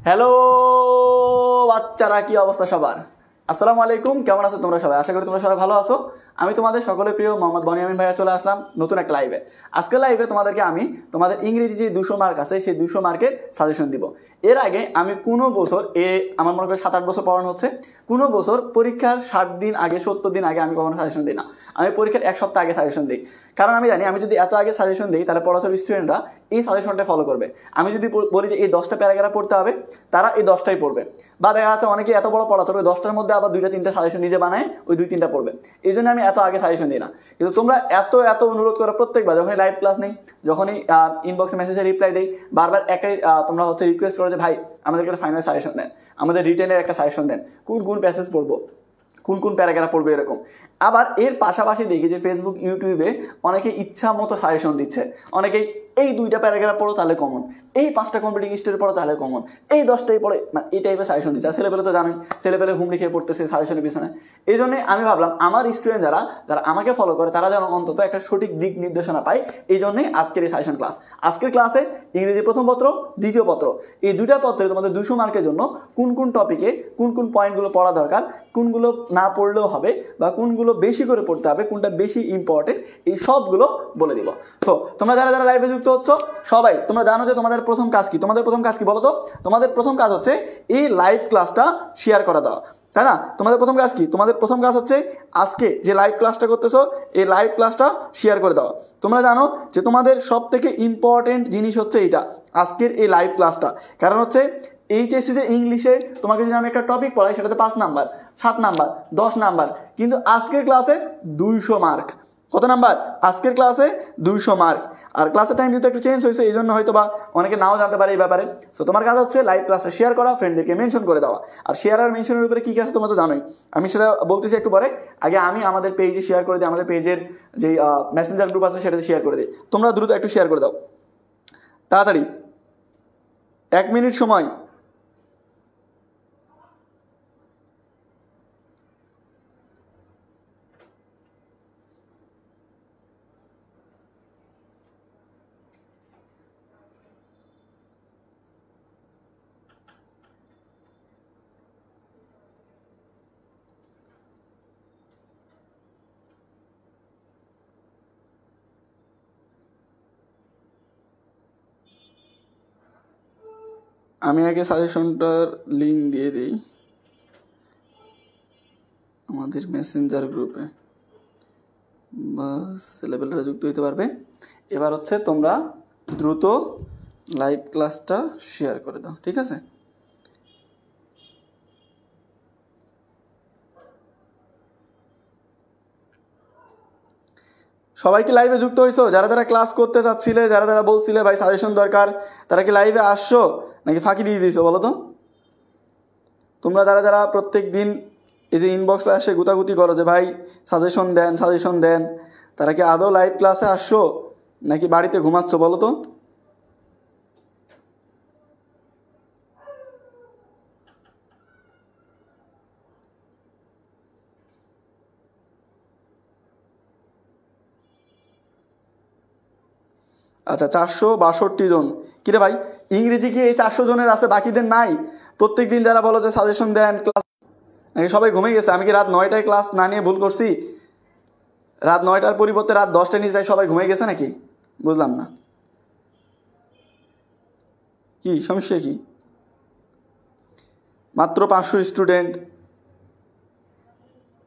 Hello বাচ্চারা, কি অবস্থা সবার? আসসালামু আলাইকুম। কেমন আছো তোমরা সবাই? আশা করি তোমরা সবাই ভালো আছো। আমি তোমাদের সকলের প্রিয় মোহাম্মদ বনিয়ামিন ভাইয়া চলে আসলাম নতুন একটা লাইভে। আজকের লাইভে তোমাদেরকে আমি তোমাদের ইংরেজি যে 200 মার্ক আছে সেই 200 মার্কের সাজেশন দিব। এর আগে আমি কোনো বছর আমার মনে করি 7-8 বছর পড়ানো হচ্ছে, কোনো বছর পরীক্ষার 60 দিন আগে 70 দিন আগে আমি কখনো সাজেশন দিই না। আমি পরীক্ষার 1 সপ্তাহ আগে সাজেশন দিই, কারণ আমি জানি আমি যদি এত আগে সাজেশন দিই তাহলে পড়াশোনার স্টুডেন্টরা এই সাজেশনটা ফলো করবে। আমি যদি বলি যে এই 10টা প্যারাগ্রাফ পড়তে হবে, তারা এই 10টাই পড়বে। বা দেখা যাচ্ছে অনেকে এত বড় পড়াতে হবে, 10টার মধ্যে আবার 2-3টা সাজেশন নিজে বানায় ওই 2-3টা পড়বে। এই জন্য আমি এত আগে সাজেশন দিই না। কিন্তু তোমরা এত অনুরোধ করো প্রত্যেকবার, যখনই লাইভ ক্লাস নেই, যখনই ইনবক্সে মেসেজে রিপ্লাই দেই, বারবার একটাই তোমরা রিকোয়েস্ট করো যে ভাই আমাদেরকে একটা ফাইনাল সাজেশন দেন, আমাদের রিটেনের একটা সাজেশন দেন, কোন প্যাসেজ পড়বো, কোন প্যারাগ্রাফ পড়বে, এরকম। আবার এর পাশাপাশি দেখি যে ফেসবুক, ইউটিউবে অনেকে ইচ্ছা মতো সাজেশন দিচ্ছে। অনেকেই এই 2টা প্যারাগ্রাফ পড়ো তাহলে কমন, এই 5টা কম্পিটিং স্টোরি পড়ো তাহলে কমন, এই 10টাই পড়ে, মানে এই টাইপের সাজেশন দিচ্ছে। আর ছেলেপেলে তো জানোই, ছেলেপেলে হুম লিখে পড়তেছে সাজেশনের পিছনে। এই জন্যে আমি ভাবলাম আমার স্টুডেন্ট যারা আমাকে ফলো করে তারা যেন অন্তত একটা সঠিক দিক নির্দেশনা পায়। এই জন্যই আজকের এই সাজেশন ক্লাস। আজকের ক্লাসে ইংরেজি প্রথম পত্র, দ্বিতীয় পত্র, এই 2টা পত্রে তোমাদের 200 মার্কের জন্য কোন টপিকে কোন পয়েন্টগুলো পড়া দরকার, কোনগুলো না পড়লেও হবে, বা কোনগুলো বেশি করে পড়তে হবে, কোনটা বেশি ইম্পর্টেন্ট, এই সবগুলো বলে দিব। তো তোমরা যারা লাইভে যুক্ত হচ্ছ সবাই তোমরা জানো যে তোমাদের প্রথম কাজ কি? তোমাদের প্রথম কাজ কি বলো তো? তোমাদের প্রথম কাজ হচ্ছে এই লাইভ ক্লাসটা শেয়ার করে দেওয়া, তাই না? তোমাদের প্রথম কাজ কি? তোমাদের প্রথম কাজ হচ্ছে আজকে যে লাইভ ক্লাসটা করতেছো এই লাইভ ক্লাসটা শেয়ার করে দেওয়া। তোমরা জানো যে তোমাদের সব থেকে ইম্পর্টেন্ট জিনিস হচ্ছে এইটা, আজকের এই লাইভ ক্লাসটা। কারণ হচ্ছে এইচএসসি যে ইংলিশে তোমাকে যদি আমি একটা টপিক পড়াই সেটাতে 5 নাম্বার, 7 নাম্বার, 10 নাম্বার, কিন্তু আজকের ক্লাসে 200 মার্ক। কত নাম্বার? আজকের ক্লাসে 200 মার্ক। আর ক্লাসের টাইম যেহেতু একটু চেঞ্জ হয়েছে এই জন্য হয়তো বা অনেকে নাও জানতে পারে এই ব্যাপারে। সো তোমার কাজ হচ্ছে লাইভ ক্লাসটা শেয়ার করা, ফ্রেন্ডদেরকে মেনশন করে দেওয়া। আর শেয়ার আর মেনশনের উপরে কী আছে তোমরা তো জানোই, আমি সেটা বলতেছি একটু পরে। আগে আমি আমাদের পেজে শেয়ার করে দিই, আমাদের পেজের যে মেসেঞ্জার গ্রুপ আছে সেটাতে শেয়ার করে দিই। তোমরা দ্রুত একটু শেয়ার করে দাও, তাড়াতাড়ি, 1 মিনিট সময়। আমি আগে সাজেশনটার লিঙ্ক দিয়ে দিই আমাদের মেসেঞ্জার গ্রুপে, বাস লেভেলটা যুক্ত হতে পারবে। এবার হচ্ছে তোমরা দ্রুত লাইভ ক্লাসটা শেয়ার করে দাও, ঠিক আছে? সবাই কি লাইভে যুক্ত হয়েছো? যারা ক্লাস করতে চাচ্ছিলে, যারা বলছিলে ভাই সাজেশন দরকার, তারা কি লাইভে আসছো নাকি ফাঁকি দিয়ে দিয়েছো বলো তো? তোমরা যারা প্রত্যেক দিন এই যে ইনবক্সে আসে গুতাগুতি করো যে ভাই সাজেশন দেন, তারা কি আদৌ লাইভ ক্লাসে আসছো নাকি বাড়িতে ঘুমাচ্ছ বলো তো? আচ্ছা, 462 জন। কিরে ভাই, ইংরেজি কি এই 400 জনের আছে, বাকিদের নাই? প্রত্যেক দিন যারা বলো যে সাজেশন দেন ক্লাস, নাকি সবাই ঘুমিয়ে গেছে? আমি কি রাত 9টায় ক্লাস না নিয়ে ভুল করছি? রাত 9টার পরিবর্তে রাত 10টায় নিয়ে যাই, সবাই ঘুমিয়ে গেছে নাকি? বুঝলাম না, কি সমস্যা কি? মাত্র 500 স্টুডেন্ট,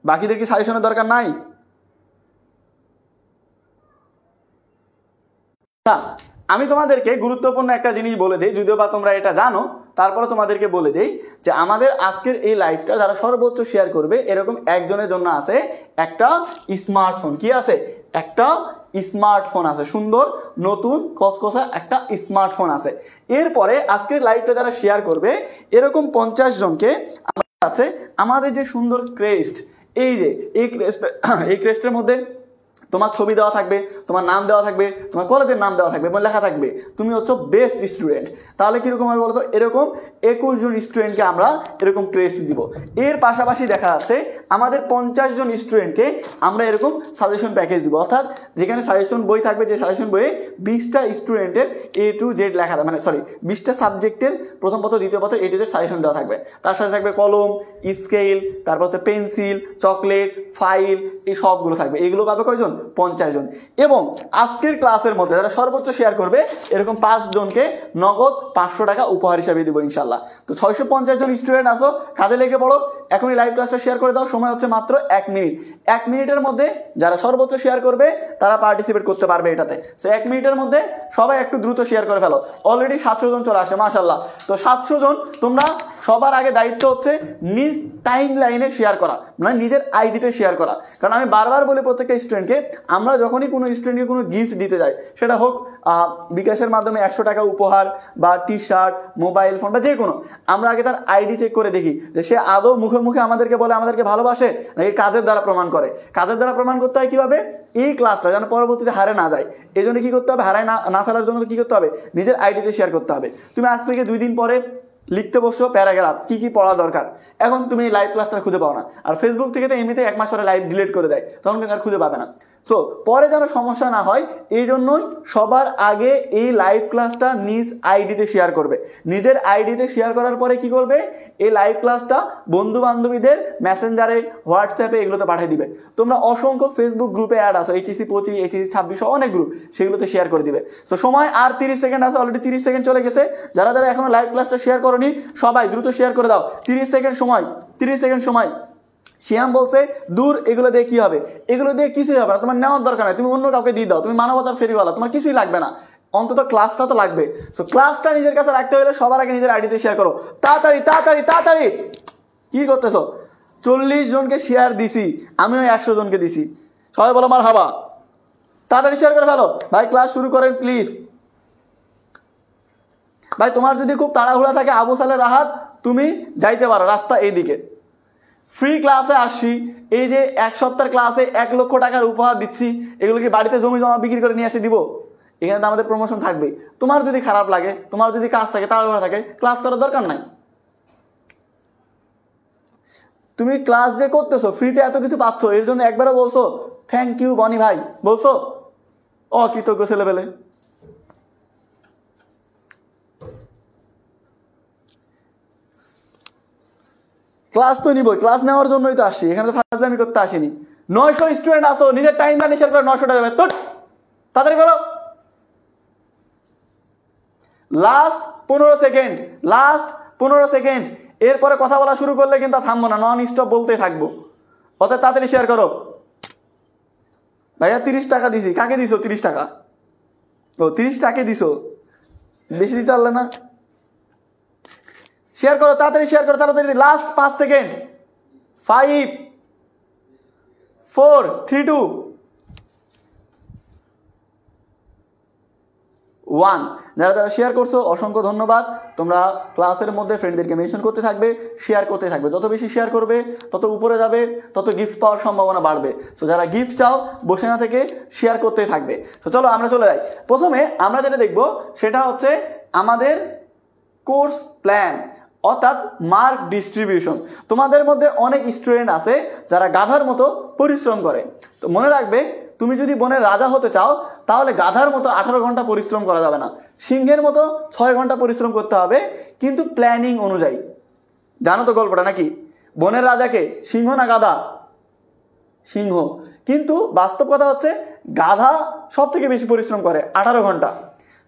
বাকিদের কি সাজেশনের দরকার নাই? আমি তোমাদেরকে গুরুত্বপূর্ণ একটা জিনিস বলে দিই, যদিও বা তোমরা এটা জানো, তারপরে তোমাদেরকে বলে দিই যে আমাদের আজকের এই লাইভটা যারা সর্বোচ্চ শেয়ার করবে এরকম একজনের জন্য আছে একটা স্মার্টফোন। কি আছে? একটা স্মার্টফোন আছে, সুন্দর নতুন কসকসা একটা স্মার্টফোন আছে। এরপরে আজকের লাইভটা যারা শেয়ার করবে এরকম 50 জনকে আমাদের আছে আমাদের যে সুন্দর ক্রেস্ট, এই যে এই ক্রেস্টের মধ্যে তোমার ছবি দেওয়া থাকবে, তোমার নাম দেওয়া থাকবে, তোমার কলেজের নাম দেওয়া থাকবে এবং লেখা থাকবে তুমি হচ্ছে বেস্ট স্টুডেন্ট। তাহলে কীরকম হবে বলো তো? এরকম 21 জন স্টুডেন্টকে আমরা এরকম ক্রেস্ট দিব। এর পাশাপাশি দেখা যাচ্ছে আমাদের 50 জন স্টুডেন্টকে আমরা এরকম সাজেশন প্যাকেজ দিব, অর্থাৎ যেখানে সাজেশন বই থাকবে, যে সাজেশন বইয়ে 20টা স্টুডেন্টের A to Z লেখা, মানে 20টা সাবজেক্টের প্রথম পত্র দ্বিতীয় পত্র A to Z সাজেশন দেওয়া থাকবে। তার সাথে থাকবে কলম, স্কেল, তারপর হচ্ছে পেন্সিল, চকলেট, ফাইল, এই সবগুলো থাকবে। এইগুলো পাবে কয়জন? 50 জন। এবং আজকের ক্লাসের মধ্যে যারা সর্বোচ্চ শেয়ার করবে এরকম 5 জনকে নগদ 500 টাকা উপহার হিসাবে দিব ইনশাল্লাহ। তো 650 জন স্টুডেন্ট আসো, কাজে লেগে পড়ো, এখনই লাইভ ক্লাসটা শেয়ার করে দাও। সময় হচ্ছে মাত্র 1 মিনিট। 1 মিনিটের মধ্যে যারা সর্বোচ্চ শেয়ার করবে তারা পার্টিসিপেট করতে পারবে এটাতে। সো 1 মিনিটের মধ্যে সবাই একটু দ্রুত শেয়ার করে ফেলো। অলরেডি 700 জন চলে আসে, মাশাল্লাহ। তো 700 জন, তোমরা সবার আগে দায়িত্ব হচ্ছে নিজ টাইম লাইনে শেয়ার করা, মানে নিজের আইডিতে শেয়ার করা। কারণ আমি বারবার বলি প্রত্যেকটা স্টুডেন্টকে, আমরা যখনই কোনো স্টুডেন্টকে কোনো গিফট দিতে যাই, সেটা হোক বিকাশের মাধ্যমে 100 টাকা উপহার বা টি শার্ট, মোবাইল ফোন বা যে কোনো, আমরা আগে তার আইডি চেক করে দেখি যে সে আদৌ মুখে মুখে আমাদেরকে বলে আমাদেরকে ভালোবাসে নাকি কাজের দ্বারা প্রমাণ করে। কাজের দ্বারা প্রমাণ করতে হয় কীভাবে? এই ক্লাসটা যেন পরবর্তীতে হারে না যায়, এই জন্য কী করতে হবে? হারায় না ফেলার জন্য কী করতে হবে? নিজের আইডিতে শেয়ার করতে হবে। তুমি আজ থেকে 2 দিন পরে লিখতে বসছো প্যারাগ্রাফ, কী কী পড়া দরকার, এখন তুমি লাইভ ক্লাসটা খুঁজে পাও না, আর ফেসবুক থেকে তো এমনিতে 1 মাস পরে লাইভ ডিলিট করে দেয়, তখন কিন্তু আর খুঁজে পাবে না। সো পরে যেন সমস্যা না হয় এই জন্যই সবার আগে এই লাইভ ক্লাসটা নিজ আইডিতে শেয়ার করবে। নিজের আইডিতে শেয়ার করার পরে কি করবে? এই লাইভ ক্লাসটা বন্ধু বান্ধবীদের মেসেঞ্জারে, হোয়াটসঅ্যাপে এগুলোতে পাঠিয়ে দিবে। তোমরা অসংখ্য ফেসবুক গ্রুপে অ্যাড আসো, HEC 25, HEC 26, অনেক গ্রুপ, সেগুলোতে শেয়ার করে দিবে। সো সময় আর 30 সেকেন্ড আছে, অলরেডি 30 সেকেন্ড চলে গেছে। যারা যারা এখনো লাইভ ক্লাসটা শেয়ার করোনি সবাই দ্রুত শেয়ার করে দাও। 30 সেকেন্ড সময়, 30 সেকেন্ড সময়। শিয়াম বলছে দূর, এগুলো দিয়ে কি হবে? এগুলো দিয়ে কিছুই হবে না, তোমার নেওয়ার দরকার নেই, তুমি অন্য কাউকে দিয়ে দাও, তুমি মানবতার ফেরিওয়ালা, তোমার কিছুই লাগবে না, অন্তত ক্লাসটা তো লাগবে। সো ক্লাসটা নিজের কাছে রাখতে হলে সবার আগে নিজের আইডিতে শেয়ার করো, তাড়াতাড়ি তাড়াতাড়ি তাড়াতাড়ি। কি করতেছো? 40 জনকে শেয়ার দিছি, আমিও 100 জনকে দিছি। সবাই বলো মারহাবা, তাড়াতাড়ি শেয়ার করে ফেলো ভাই, ক্লাস শুরু করেন প্লিজ। ভাই তোমার যদি খুব তাড়াহুড়া থাকে, আবু সালে রাহাত, তুমি যাইতে পারো, রাস্তা এইদিকে। ফ্রি ক্লাসে আসছি, এই যে 1 সপ্তাহের ক্লাসে 1 লক্ষ টাকার উপহার দিচ্ছি, এগুলো কি বাড়িতে জমি জমা বিক্রি করে নিয়ে এসে দিব? এখানে তো আমাদের প্রমোশন থাকবে। তোমার যদি খারাপ লাগে, তোমার যদি কাজ থাকে, তাড়াহুড়া থাকে, ক্লাস করার দরকার নাই। তুমি ক্লাস যে করতেছো, ফ্রিতে এত কিছু পাচ্ছ, এর জন্য একবারও বলছো থ্যাংক ইউ বনি ভাই? বলছো? অকৃতজ্ঞ ছেলেবেলে। ক্লাস তো নিবই, ক্লাস নেওয়ার জন্যই তো আসছি, এখানে তো ফাজলামি করতে আসিনি। 900 স্টুডেন্ট আসো, নিজের টাইম লাইনে শেয়ার করে 900 টাকা বেতন, তাড়াতাড়ি করো। Last 15 second, last 15 second. এরপরে কথা বলা শুরু করলে কিন্তু থামবো না, নন স্টপ বলতেই থাকবো। অর্থাৎ তাড়াতাড়ি শেয়ার করো। ভাইয়া 30 টাকা দিছি, কাকে দিছো 30 টাকা? ও 30 টাকা দিছো, বেশি দিতে পারলে না। শেয়ার করো, তাড়াতাড়ি শেয়ার করো, তাড়াতাড়ি। Last 5 second. 5, 4, 3, 2, 1। যারা যারা শেয়ার করছো অসংখ্য ধন্যবাদ। তোমরা ক্লাসের মধ্যে ফ্রেন্ডদেরকে মেনশন করতে থাকবে, শেয়ার করতে থাকবে। যত বেশি শেয়ার করবে তত উপরে যাবে, তত গিফট পাওয়ার সম্ভাবনা বাড়বে। সো যারা গিফট চাও বসে না থেকে শেয়ার করতেই থাকবে। তো চলো আমরা চলে যাই। প্রথমে আমরা যেটা দেখব সেটা হচ্ছে আমাদের কোর্স প্ল্যান, অর্থাৎ মার্ক ডিস্ট্রিবিউশন। তোমাদের মধ্যে অনেক স্টুডেন্ট আছে যারা গাধার মতো পরিশ্রম করে। তো মনে রাখবে, তুমি যদি বনের রাজা হতে চাও তাহলে গাধার মতো 18 ঘন্টা পরিশ্রম করা যাবে না, সিংহের মতো 6 ঘন্টা পরিশ্রম করতে হবে, কিন্তু প্ল্যানিং অনুযায়ী। জানো তো গল্পটা নাকি? বনের রাজাকে সিংহ না গাধা? সিংহ। কিন্তু বাস্তব কথা হচ্ছে গাধা সব থেকে বেশি পরিশ্রম করে 18 ঘন্টা,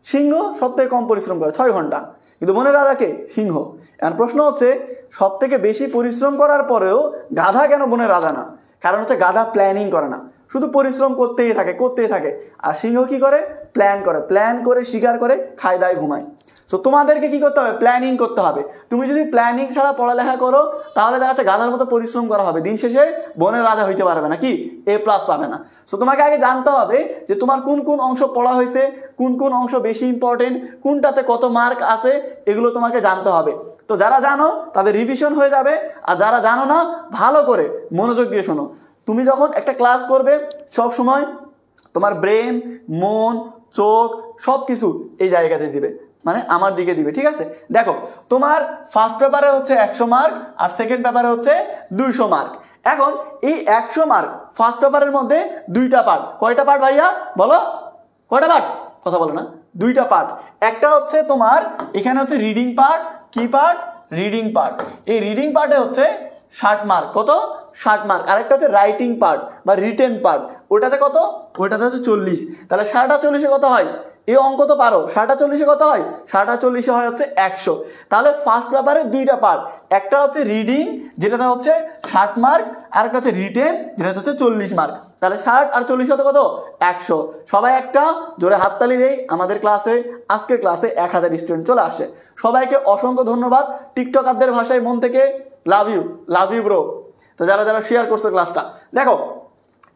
সিংহ সব থেকে কম পরিশ্রম করে 6 ঘন্টা। কিন্তু বনের রাজাকে সিংহ। এখন প্রশ্ন হচ্ছে, সব থেকে বেশি পরিশ্রম করার পরেও গাধা কেন বনের রাজা না? কারণ হচ্ছে গাধা প্ল্যানিং করে না, শুধু পরিশ্রম করতেই থাকে। আর সিংহ কি করে? প্ল্যান করে শিকার করে, খায় দায় ঘুমায়। সো তোমাদেরকে কি করতে হবে? প্ল্যানিং করতে হবে। তুমি যদি প্ল্যানিং ছাড়া পড়ালেখা করো তাহলে দেখা যাচ্ছে গাধার মতো পরিশ্রম করা হবে, দিন শেষে বনের রাজা হইতে পারবে না, কি A+ পাবে না। সো তোমাকে আগে জানতে হবে যে তোমার কোন কোন অংশ পড়া হয়েছে, কোন কোন অংশ বেশি ইম্পর্টেন্ট, কোনটাতে কত মার্ক আছে, এগুলো তোমাকে জানতে হবে। তো যারা জানো তাদের রিভিশন হয়ে যাবে, আর যারা জানো না ভালো করে মনোযোগ দিয়ে শোনো। তুমি যখন একটা ক্লাস করবে সব সময় তোমার ব্রেন, মন, চোখ সব কিছু এই জায়গাতে দিবে, মানে আমার দিকে দিবে, ঠিক আছে। দেখো তোমার ফার্স্ট পেপারে হচ্ছে 100 মার্ক আর সেকেন্ড পেপারে হচ্ছে 200 মার্ক। এখন এই 100 মার্ক ফার্স্ট পেপারের মধ্যে দুইটা পার্ট। কয়টা পার্ট ভাইয়া বলো, কয়টা পার্ট? কথা বলো না। দুইটা পার্ট। একটা হচ্ছে তোমার এখানে হচ্ছে রিডিং পার্ট। কি পার্ট? Reading part. এই রিডিং পার্টে হচ্ছে 60 মার্ক। কত? 60 মার্ক। আরেকটা হচ্ছে রাইটিং পার্ট বা রিটেন পার্ট, ওটাতে কত? ওটাতে হচ্ছে 40। তাহলে 60 আর 40-এ কত হয়? এই অঙ্ক তো পারো। 60 আর 40-এ কত হয়? 60 আর 40-এ হয় হচ্ছে 100। তাহলে ফার্স্ট পেপারে দুইটা পার্ট, একটা হচ্ছে রিডিং যেটাতে হচ্ছে 60 মার্ক, আর একটা হচ্ছে রিটেন যেটাতে হচ্ছে 40 মার্ক। তাহলে 60 আর 40 হতে কত? 100। সবাই একটা জোরে হাততালি দেই। আমাদের ক্লাসে আজকের ক্লাসে 1000 স্টুডেন্ট চলে আসে। সবাইকে অসংখ্য ধন্যবাদ। টিকটকারদের ভাষায় মন থেকে লাভ ইউ ব্রো। তো যারা যারা শেয়ার করছো ক্লাসটা, দেখো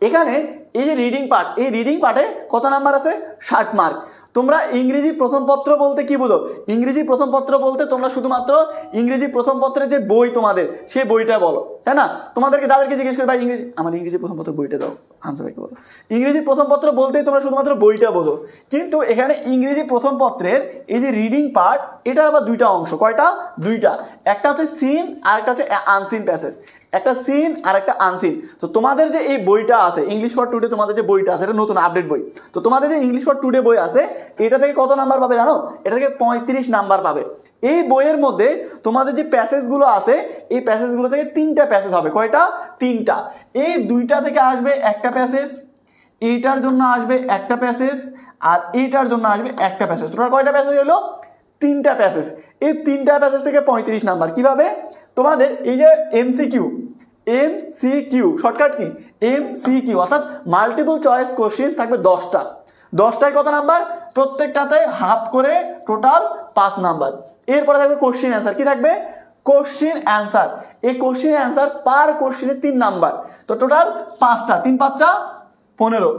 এখানে এই যে রিডিং পার্ট, এই রিডিং পার্টে কত নাম্বার আছে? 60 মার্ক। তোমরা ইংরেজি প্রথম পত্র বলতে কি বুঝো? ইংরেজি প্রথম পত্র বলতে তোমরা শুধুমাত্র ইংরেজি প্রথম পত্রের যে বই তোমাদের, সেই বইটা বলো, তাই না? তোমাদেরকে যাদেরকে জিজ্ঞেস করি ভাই ইংরেজি, আমার ইংরেজি প্রথম পত্র বইটা দাও, হামজা ভাইকে বলো। ইংরেজি প্রথম পত্র বলতেই তোমরা শুধুমাত্র বইটা বোঝো, কিন্তু এখানে ইংরেজি প্রথম পত্রের এই যে রিডিং পার্ট, এটার আবার দুইটা অংশ। কয়টা? দুইটা। একটা হচ্ছে সিন আর একটা হচ্ছে আনসিন প্যাসেজ। একটা সিন আর একটা আনসিন। তো তোমাদের যে এই বইটা আছে ইংলিশ ফর টুডে, তোমাদের যে বইটা আছে এটা নতুন আপডেট বই। তো তোমাদের যে ইংলিশ ফর টুডে বই আছে এটা থেকে কত নাম্বার পাবে জানো? এটা থেকে 35 নাম্বার পাবে। এই বইয়ের মধ্যে তোমাদের যে প্যাসেজগুলো আছে এই প্যাসেজগুলো থেকে 3টা প্যাসেজ হবে। কয়টা? 3টা। এই দুইটা থেকে আসবে একটা প্যাসেজ, এইটার জন্য আসবে একটা প্যাসেজ, আর এইটার জন্য আসবে একটা প্যাসেজ। তোমার কয়টা প্যাসেজ হলো? 3টা প্যাসেজ। এই 3টা প্যাসেজ থেকে 35 নাম্বার। কিভাবে? তোমাদের এই যে এমসিকিউ শর্টকাট কি? এমসিকিউ অর্থাৎ মাল্টিপল চয়েস কোশ্চেন থাকবে 10টা। 10টায় কত নাম্বার? প্রত্যেকটাতে হাফ করে, টোটাল 5 নাম্বার। এরপরে থাকবে কোশ্চেন অ্যান্সার। কি থাকবে? Question answer. এই কোশ্চেন অ্যান্সার পার কোশ্চেনে 3 নাম্বার। তো টোটাল 5টা, 3 5 15।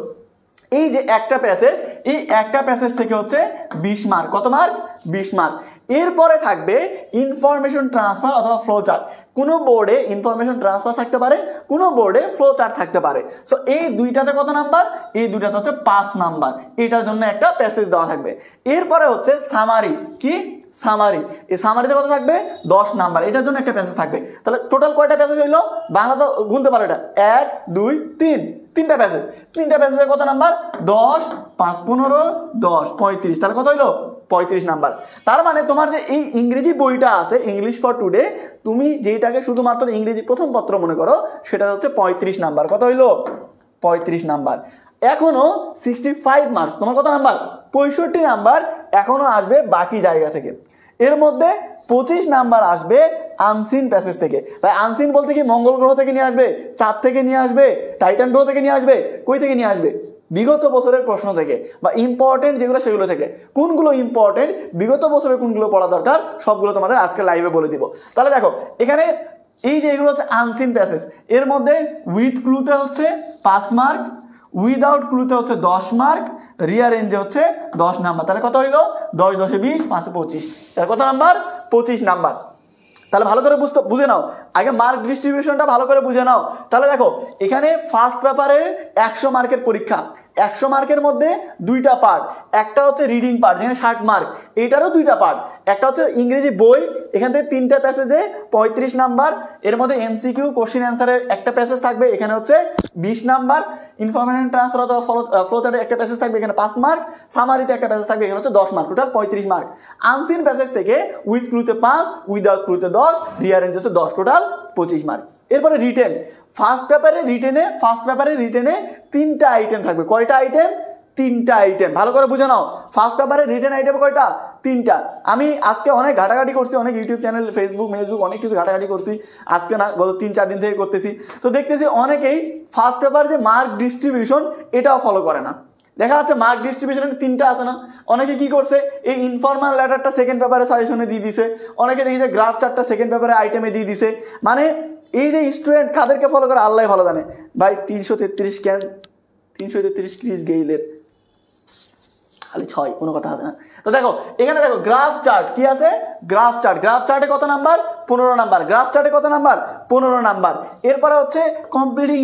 এই যে একটা প্যাসেজ, এই একটা প্যাসেজ থেকে হচ্ছে 20 মার্ক। কত মার্ক? 20 মার্ক। এরপরে থাকবে ইনফরমেশন ট্রান্সফার অথবা ফ্লো চার্ট। কোনো বোর্ডে ইনফরমেশন ট্রান্সফার থাকতে পারে, কোনো বোর্ডে ফ্লো চার্ট থাকতে পারে। সো এই দুইটাতে কত নাম্বার? এই দুইটাতে হচ্ছে 5 নাম্বার। এটার জন্য একটা প্যাসেজ দেওয়া থাকবে। এরপরে হচ্ছে সামারি। কি? সামারি। এই সামারিতে কত থাকবে? 10 নাম্বার। এটার জন্য একটা প্যাসেজ থাকবে। তাহলে টোটাল কয়টা প্যাসেজ হইলো? বাংলা তো গুনতে পারো এটা, 1 2 3, 3টা প্যাসেজ। 3টা প্যাসেজে কত নাম্বার? 10 5 15 10 35। তাহলে কত হইলো? 35 নাম্বার। তার মানে তোমার যে এই ইংরেজি বইটা আছে ইংলিশ ফর টুডে, তুমি যেটাকে শুধুমাত্র ইংরেজি প্রথম পত্র মনে করো সেটা হচ্ছে 35 নাম্বার। কত হইলো? 35 নাম্বার। এখনো 65 মার্কস। তোমার কত নাম্বার? 65 নাম্বার এখনো আসবে বাকি জায়গা থেকে। এর মধ্যে 25 নাম্বার আসবে আনসিন প্যাসেজ থেকে। ভাই আনসিন বলতে কি মঙ্গল গ্রহ থেকে নিয়ে আসবে, চাঁদ থেকে নিয়ে আসবে, টাইটান গ্রহ থেকে নিয়ে আসবে? কই থেকে নিয়ে আসবে? বিগত বছরের প্রশ্ন থেকে বা ইম্পর্টেন্ট যেগুলো সেগুলো থেকে। কোনগুলো ইম্পর্টেন্ট, বিগত বছরের কোনগুলো পড়া দরকার, সবগুলো তোমাদের আজকে লাইভে বলে দিব। তাহলে দেখো এখানে এই যে এগুলো হচ্ছে আনসিন প্যাসেজ। এর মধ্যে উইথ ক্লুতে হচ্ছে 5 মার্ক, উইদাউট ক্লুতে হচ্ছে 10 মার্ক, রিয়ারেঞ্জে হচ্ছে 10 নাম্বার। তাহলে কত হইলো? 10 10 20 5 25। তাহলে কত নাম্বার? 25 নাম্বার। তাহলে ভালো করে বুঝে নাও, আগে মার্ক ডিস্ট্রিবিউশনটা ভালো করে বুঝে নাও। তাহলে দেখো এখানে ফার্স্ট পেপারে 100 মার্কের পরীক্ষা। 100 মার্কের মধ্যে দুইটা পার্ট। একটা হচ্ছে রিডিং পার্ট যেখানে 60 মার্ক, এইটারও দুইটা পার্ট। একটা হচ্ছে ইংরেজি বই, এখান থেকে 3টা প্যাসেজে 35 নাম্বার। এর মধ্যে এমসিকিউ কোশ্চেন অ্যান্সারের একটা প্যাসেজ থাকবে, এখানে হচ্ছে 20 নাম্বার। ইনফরমেশন ট্রান্সফার অথবা ফ্লো চার্টে একটা প্যাসেজ থাকবে, এখানে 5 মার্ক। সামারিতে একটা প্যাসেজ থাকবে, এখানে হচ্ছে 10 mark. Total 35 mark. Unseen passage থেকে উইথ ক্লুতে 5, উইদাউট ক্লুতে 10, রিয়ারেঞ্জ হচ্ছে 10, টোটাল 25 মার্ক। এরপরে রিটেন। ফার্স্ট পেপারে রিটেনে 3টা আইটেম থাকবে। কয়টা আইটেম? 3টা আইটেম। ভালো করে বুঝে নাও, ফার্স্ট পেপারে রিটেন আইটেম কয়টা? 3টা। আমি আজকে অনেক ঘাটাঘাটি করছি, অনেক ইউটিউব চ্যানেল, ফেসবুক, অনেক কিছু ঘাটাঘাটি করছি। আজকে না, গত 3-4 দিন থেকে করতেছি। তো দেখতেছি অনেকেই ফার্স্ট পেপার যে মার্ক ডিস্ট্রিবিউশন এটাও ফলো করে না। দেখা যাচ্ছে মার্ক ডিস্ট্রিবিউশনে 3টা আছে না, অনেকে কি করছে এই ইনফরমাল লেটারটা সেকেন্ড পেপারে সাজেশনে দিয়ে দিছে, অনেকে দেখি যে গ্রাফ চার্টটা সেকেন্ড পেপারে আইটেমে দিয়ে দিছে। মানে এই যে স্টুডেন্ট কাদেরকে ফলো করে আল্লাহ ভালো জানে। ভাই 333 ক্রিস গেইলের খালি 6, কোনো কথা হবে না। তো দেখো এখানে দেখো গ্রাফ চার্ট কি আছে, গ্রাফ চার্টে কত নাম্বার, 15 নাম্বার। গ্রাফ চার্টে কত নাম্বার, 15 নাম্বার। এরপরে হচ্ছে কমপ্লিটিং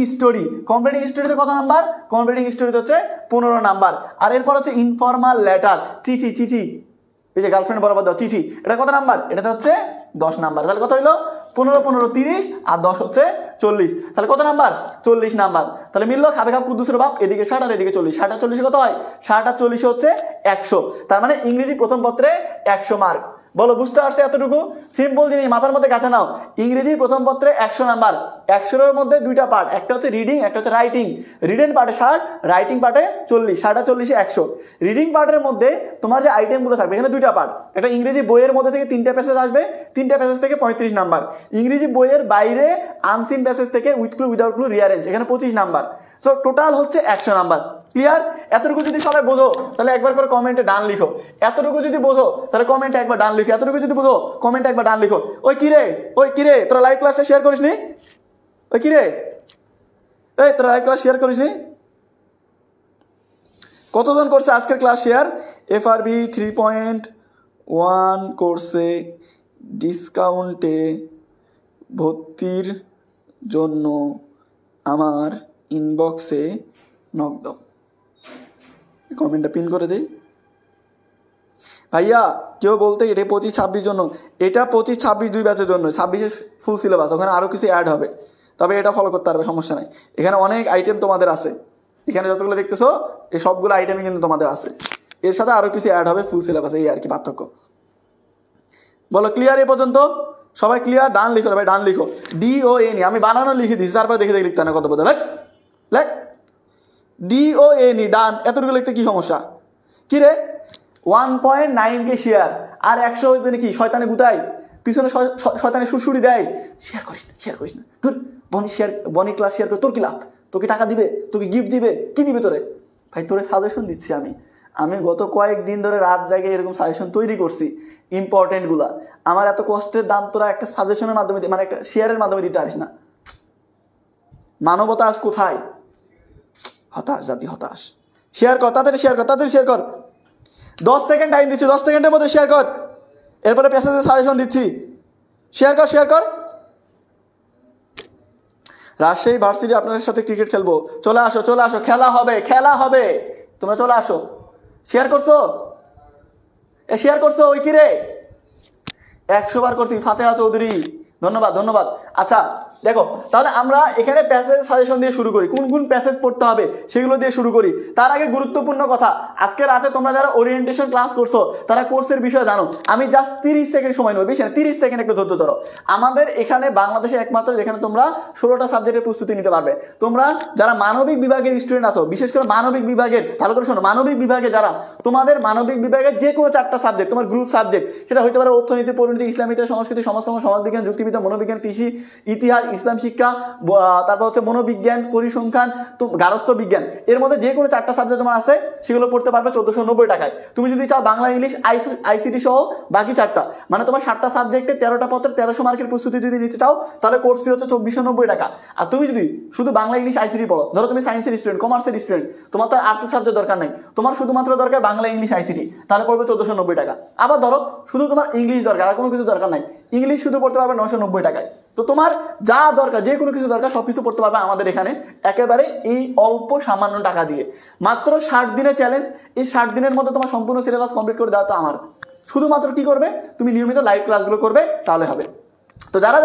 স্টোরিতে কত নাম্বার, কমপ্লিটিং স্টোরিতে হচ্ছে 15 নাম্বার। আর এরপর হচ্ছে ইনফর্মাল লেটার, চিঠি, এই যে গার্লফ্রেন্ড বরাবর দাও চিঠি, এটা কত নাম্বার, এটাতে হচ্ছে 10 নাম্বার। তাহলে কত হইলো, 15 30 আর 10 হচ্ছে 40, তাহলে কত নাম্বার, 40 নাম্বার। তাহলে মিললো, খাবে খাব কুদ্দুসের বাপ, এদিকে 60 আর এদিকে 40, 60 আর 40 কত হয়, 60 আর 40 হচ্ছে 100। তার মানে ইংরেজি প্রথম পত্রে 100 মার্ক। বলো বুঝতে পারছো এতটুকু? সিম্পল জিনিস মাথার মধ্যে গাঁথা নাও। ইংরেজি প্রথম পত্রে 100 নাম্বার, 100 এর মধ্যে দুইটা পার্ট, একটা হচ্ছে রিডিং, একটা হচ্ছে রাইটিং। রিডিং পার্টে 60, রাইটিং পার্টে 40, 60 আর 40 100। রিডিং পার্টের মধ্যে তোমার যে আইটেমগুলো থাকবে, এখানে দুইটা পার্ট, একটা ইংরেজি বইয়ের মধ্যে থেকে 3টা প্যাসেজ আসবে, 3টা প্যাসেজ থেকে 35 নাম্বার। ইংরেজি বইয়ের বাইরে আনসিন প্যাসেজ থেকে with clue without clue rearrange, এখানে 25 নাম্বার। সো টোটাল হচ্ছে 100 নাম্বার। ক্লিয়ার? এতটুকু যদি সবাই বোঝো তাহলে একবার করে কমেন্টে ডান লিখো। এতটুকু যদি বোঝো তাহলে কমেন্টে একবার ডান লিখো। এতটুকু যদি বোঝো কমেন্টে একবার ডান লিখো। ওই কিরে তোরা লাইভ ক্লাসটা শেয়ার করিস নি? ওই কিরে, এই তোরা লাইভ ক্লাস শেয়ার করিস নি? কতজন করছে আজকের ক্লাস শেয়ার? FRB 3.1 কোর্সে ডিসকাউন্টে ভর্তির জন্য আমার ইনবক্সে নক দাও। কমেন্টটা পিন করে দেই ভাইয়া। কেউ বলতে এটা 25-26 জন্য, এটা 25-26 দুই ব্যাচের জন্য, 26-এর ফুল সিলেবাস, ওখানে আরও কিছু অ্যাড হবে, তবে এটা ফলো করতে পারবে, সমস্যা নাই। এখানে অনেক আইটেম তোমাদের আছে, এখানে যতগুলো দেখতেছো এই সবগুলো আইটেমই কিন্তু তোমাদের আছে, এর সাথে আরও কিছু অ্যাড হবে ফুল সিলেবাস, এই আর কি পার্থক্য। বলো ক্লিয়ার এ পর্যন্ত? সবাই ক্লিয়ার? ডান লিখো ভাই, ডান লিখো। DONE আমি বানানো লিখে দিচ্ছি, তারপরে দেখে লিখতে না কত বদল। লেখ DONE, ডান। এতটুকু লিখতে কি সমস্যা? কি রে 1.9K শেয়ার আর 100 হইতে কি শয়তানে গুতাই, পিছনে শয়তানে সুরসুরি দেয়। শেয়ার করিস না তোর বনি ক্লাস শেয়ার করে তোর কি লাভ? তোকে টাকা দিবে, তোকে গিফট দিবে, কি দিবে তোরে? ভাই তোরে সাজেশন দিচ্ছি আমি গত কয়েকদিন ধরে রাত জায়গায় এরকম সাজেশন তৈরি করছি ইম্পর্টেন্টগুলা। আমার এত কষ্টের দাম তোরা একটা সাজেশনের মাধ্যমে, মানে একটা শেয়ারের মাধ্যমে দিতে পারিস না। মানবতা আজ কোথায়? হতাশ জাতি, হতাশ। শেয়ার কর, তাড়াতাড়ি শেয়ার কর। 10 সেকেন্ড টাইম দিচ্ছি, 10 সেকেন্ডের মধ্যে শেয়ার কর, এরপরে প্যাসেজে সাজেশন দিচ্ছি। শেয়ার কর। রাজশাহী ভার্সিটি আপনাদের সাথে ক্রিকেট খেলবো, চলে আসো, খেলা হবে, তোমরা চলে আসো। শেয়ার করছো? ওই কি রে 100 বার করছি। ফাতেহা চৌধুরী, ধন্যবাদ। আচ্ছা দেখো, তাহলে আমরা এখানে প্যাসেজ সাজেশন দিয়ে শুরু করি, কোন প্যাসেজ পড়তে হবে সেগুলো দিয়ে শুরু করি। তার আগে গুরুত্বপূর্ণ কথা, আজকে রাতে তোমরা যারা ওরিয়েন্টেশন ক্লাস করছো তারা কোর্সের বিষয়ে জানো। আমি জাস্ট 30 সেকেন্ড সময় নেব, বেশি না, 30 সেকেন্ড একটু ধৈর্য ধরো। আমাদের এখানে বাংলাদেশে একমাত্র যেখানে তোমরা 16টা সাবজেক্টের প্রস্তুতি নিতে পারবে। তোমরা যারা মানবিক বিভাগের স্টুডেন্ট আছো, বিশেষ করে মানবিক বিভাগের, ভালো করে শোনো, মানবিক বিভাগে যারা, তোমাদের মানবিক বিভাগের যে কোনো 4টা সাবজেক্ট তোমার গ্রুপ সাবজেক্ট, সেটা হতে পারে অর্থনীতি, পরিণতি, ইসলামিতে, সংস্কৃতি, সমাজকর্ম, সমাজবিজ্ঞান, যুক্তিবিদ্যা, মনোবিজ্ঞান, কৃষি, ইতিহাস, ইসলাম শিক্ষা, তারপর হচ্ছে মনোবিজ্ঞান, পরিসংখ্যান, গার্হস্থ্য বিজ্ঞান, এর মধ্যে যে কোনো 4টা সাবজেক্ট তোমার আছে, সেগুলো পড়তে পারবে 1490 টাকায়। তুমি যদি চাও বাংলা, ইংলিশ, ICT সহ বাকি 4টা, মানে তোমার 7টা সাবজেক্টে 13টা পত্রে 1300 মার্কের প্রস্তুতি যদি নিতে চাও, তাহলে কোর্স ফি হচ্ছে 2490 টাকা। আর তুমি যদি শুধু বাংলা, ইংলিশ, ICT পড়ো, ধরো তুমি সায়েন্সের স্টুডেন্ট, কমার্সের স্টুডেন্ট, তোমার তো আর্টসের সাবজেক্ট দরকার নাই, তোমার শুধুমাত্র দরকার বাংলা, ইংলিশ, ICT, তাহলে পড়বে 1490 টাকা। আবার ধরো শুধু তোমার ইংলিশ দরকার, আর কোনো কিছু দরকার নাই, ইংলিশ শুধু পড়তে পারবে 990 টাকায়। তো তোমার যা দরকার, যে কোনো কিছু দরকার, সবকিছু পড়তে পারবে আমাদের এখানে একেবারে এই অল্প সামান্য টাকা দিয়ে। মাত্র 60 দিনের চ্যালেঞ্জ, এই 60 দিনের মধ্যে তোমার সম্পূর্ণ সিলেবাস কমপ্লিট করে দেওয়া তো আমার। শুধুমাত্র কি করবে, তুমি নিয়মিত লাইভ ক্লাসগুলো করবে, তাহলে হবে। তো যারা